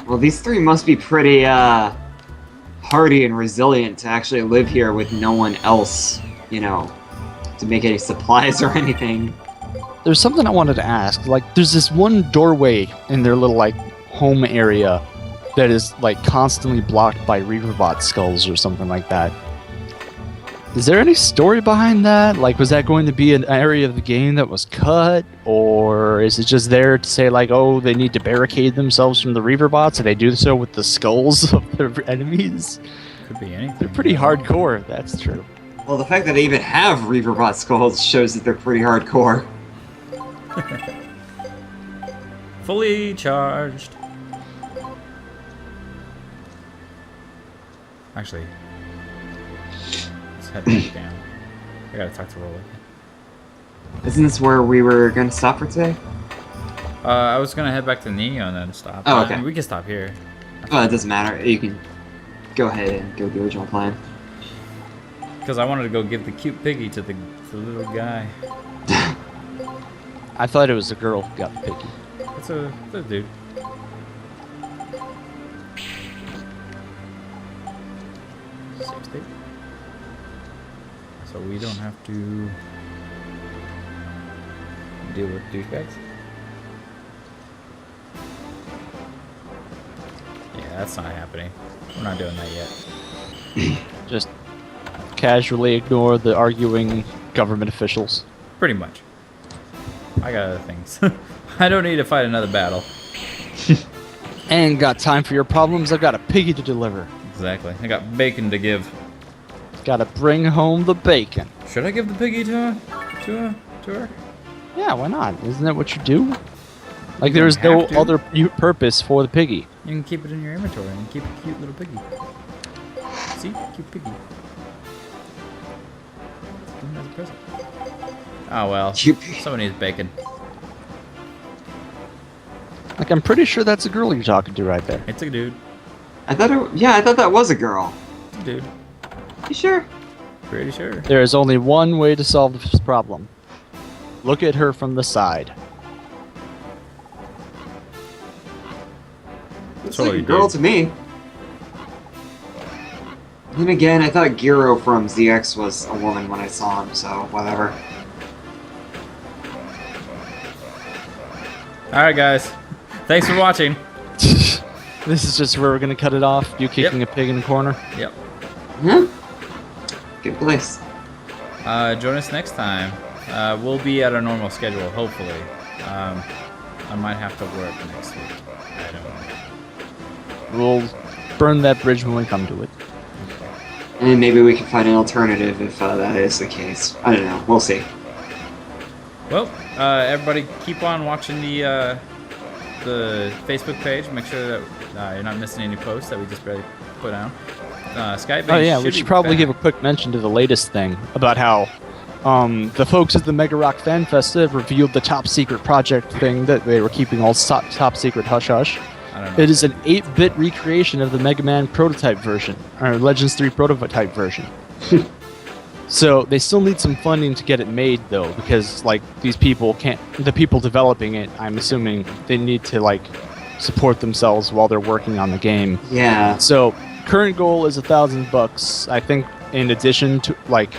Well, these 3 must be pretty hardy and resilient to actually live here with no one else, you know, to make any supplies or anything. There's something I wanted to ask. Like, there's this one doorway in their little like home area that is like constantly blocked by Reaverbot skulls or something like that. Is there any story behind that? Like, was that going to be an area of the game that was cut? Or is it just there to say, like, oh, they need to barricade themselves from the Reaverbots, and they do so with the skulls of their enemies? Could be anything. They're pretty hardcore, that's true. Well, the fact that they even have Reaverbot skulls shows that they're pretty hardcore. Fully charged. Actually, let's head back down. I gotta talk to Rolly. Isn't this where we were gonna stop for today? I was gonna head back to Nino and then stop. Oh, but okay. We can stop here. Oh, it doesn't matter. You can go ahead and go with the original plan. Because I wanted to go give the cute piggy to the little guy. I thought it was the girl who got the piggy. It's a dude. Save state. So we don't have to deal with douchebags. Yeah, that's not happening. We're not doing that yet. Just casually ignore the arguing government officials. Pretty much. I got other things. I don't need to fight another battle. Ain't got time for your problems. I've got a piggy to deliver. Exactly. I got bacon to give. Gotta bring home the bacon. Should I give the piggy to her? Yeah, why not? Isn't that what you do? Like, You there's don't no have to. other purpose for the piggy. You can keep it in your inventory and keep a cute little piggy. See? Cute piggy. him as a present. Oh well. You- Someone needs bacon. Like, I'm pretty sure that's a girl you're talking to right there. It's a dude. I thought that was a girl. It's a dude. You sure? Pretty sure. There is only one way to solve this problem. Look at her from the side. Looks Totally like a girl did. to me. Then again, I thought Giro from ZX was a woman when I saw him, so whatever. Alright, guys. Thanks for watching. This is just where we're gonna cut it off. You kicking a pig in the corner. Yep. Huh? Good place. Join us next time. We'll be at our normal schedule, hopefully. I might have to work next week. I don't know. We'll burn that bridge when we come to it. And maybe we can find an alternative if that is the case. I don't know. We'll see. Well, everybody keep on watching the Facebook page. Make sure that you're not missing any posts that we just barely put out. Skybase Oh yeah, we should be probably back. give a quick mention to the latest thing about how the folks at the Mega Rock Fan Festa revealed the top secret project thing that they were keeping all top secret hush hush. I don't know. It is an 8-bit recreation of the Mega Man prototype version, or Legends 3 prototype version. So they still need some funding to get it made though, because like these people can't. The people developing it, I'm assuming, they need to like support themselves while they're working on the game. Yeah. So current goal is $1,000. I think in addition to like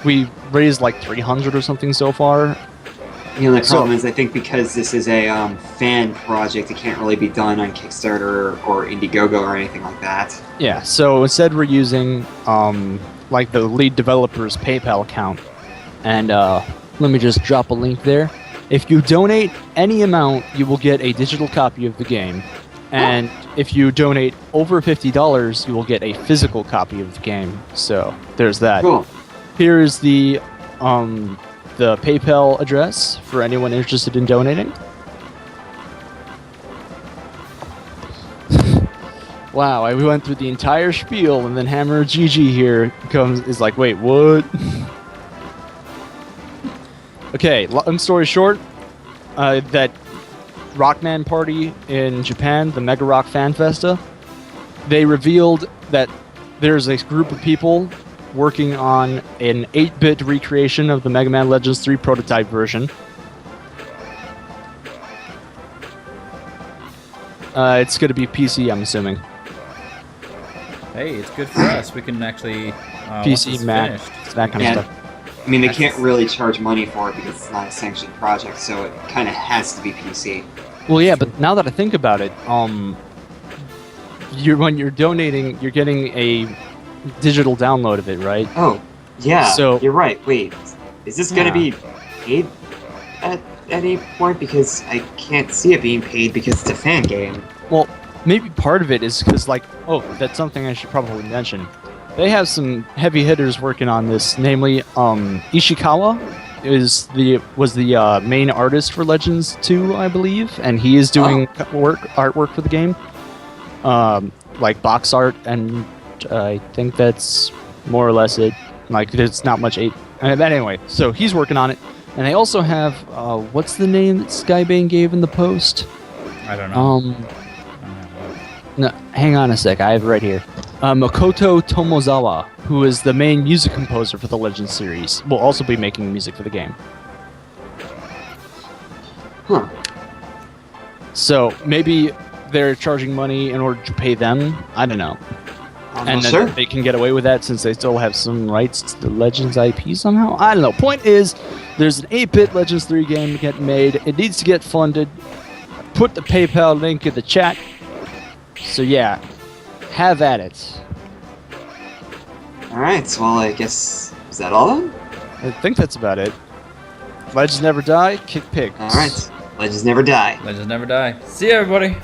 we raised like 300 or something so far. You know, the So- problem is I think because this is a fan project, it can't really be done on Kickstarter or Indiegogo or anything like that. Yeah. So instead we're using like the lead developer's PayPal account, and let me just drop a link there. If you donate any amount, you will get a digital copy of the game. And if you donate over $50, you will get a physical copy of the game. So there's that. Cool. Here is the PayPal address for anyone interested in donating. Wow, we went through the entire spiel, and then Hammer GG here is like, wait, what? Okay, long story short, that Rockman party in Japan, the Mega Rock Fan Festa, they revealed that there's a group of people working on an 8-bit recreation of the Mega Man Legends 3 prototype version. It's going to be PC, I'm assuming. Hey, it's good for us. We can actually once PC, it's Mac, finished. that kind Yeah. of stuff. I mean, they can't really charge money for it because it's not a sanctioned project, so it kind of has to be PC. Well, yeah, but now that I think about it, when you're donating, you're getting a digital download of it, right? Oh, yeah. So- you're right. Wait, is this going Yeah. to be paid at any point? Because I can't see it being paid because it's a fan game. Well, maybe part of it is because, like, oh, that's something I should probably mention. They have some heavy hitters working on this, namely, Ishikawa was the main artist for Legends 2, I believe, and he is doing artwork for the game, like box art, and I think that's more or less it. Like, there's not much but anyway, so he's working on it, and they also have what's the name that Skybane gave in the post? I don't know. No, hang on a sec. I have it right here. Makoto Tomozawa, who is the main music composer for the Legends series, will also be making music for the game. Huh. So maybe they're charging money in order to pay them. I don't know. I'm And not then sure. they can get away with that since they still have some rights to the Legends IP somehow. I don't know. Point is, there's an 8-bit Legends 3 game getting made. It needs to get funded. Put the PayPal link in the chat. So yeah, have at it. Alright, well, I guess... Is that all then? I think that's about it. Legends never die, kick pigs. Alright. Legends never die. Legends never die. See you, everybody.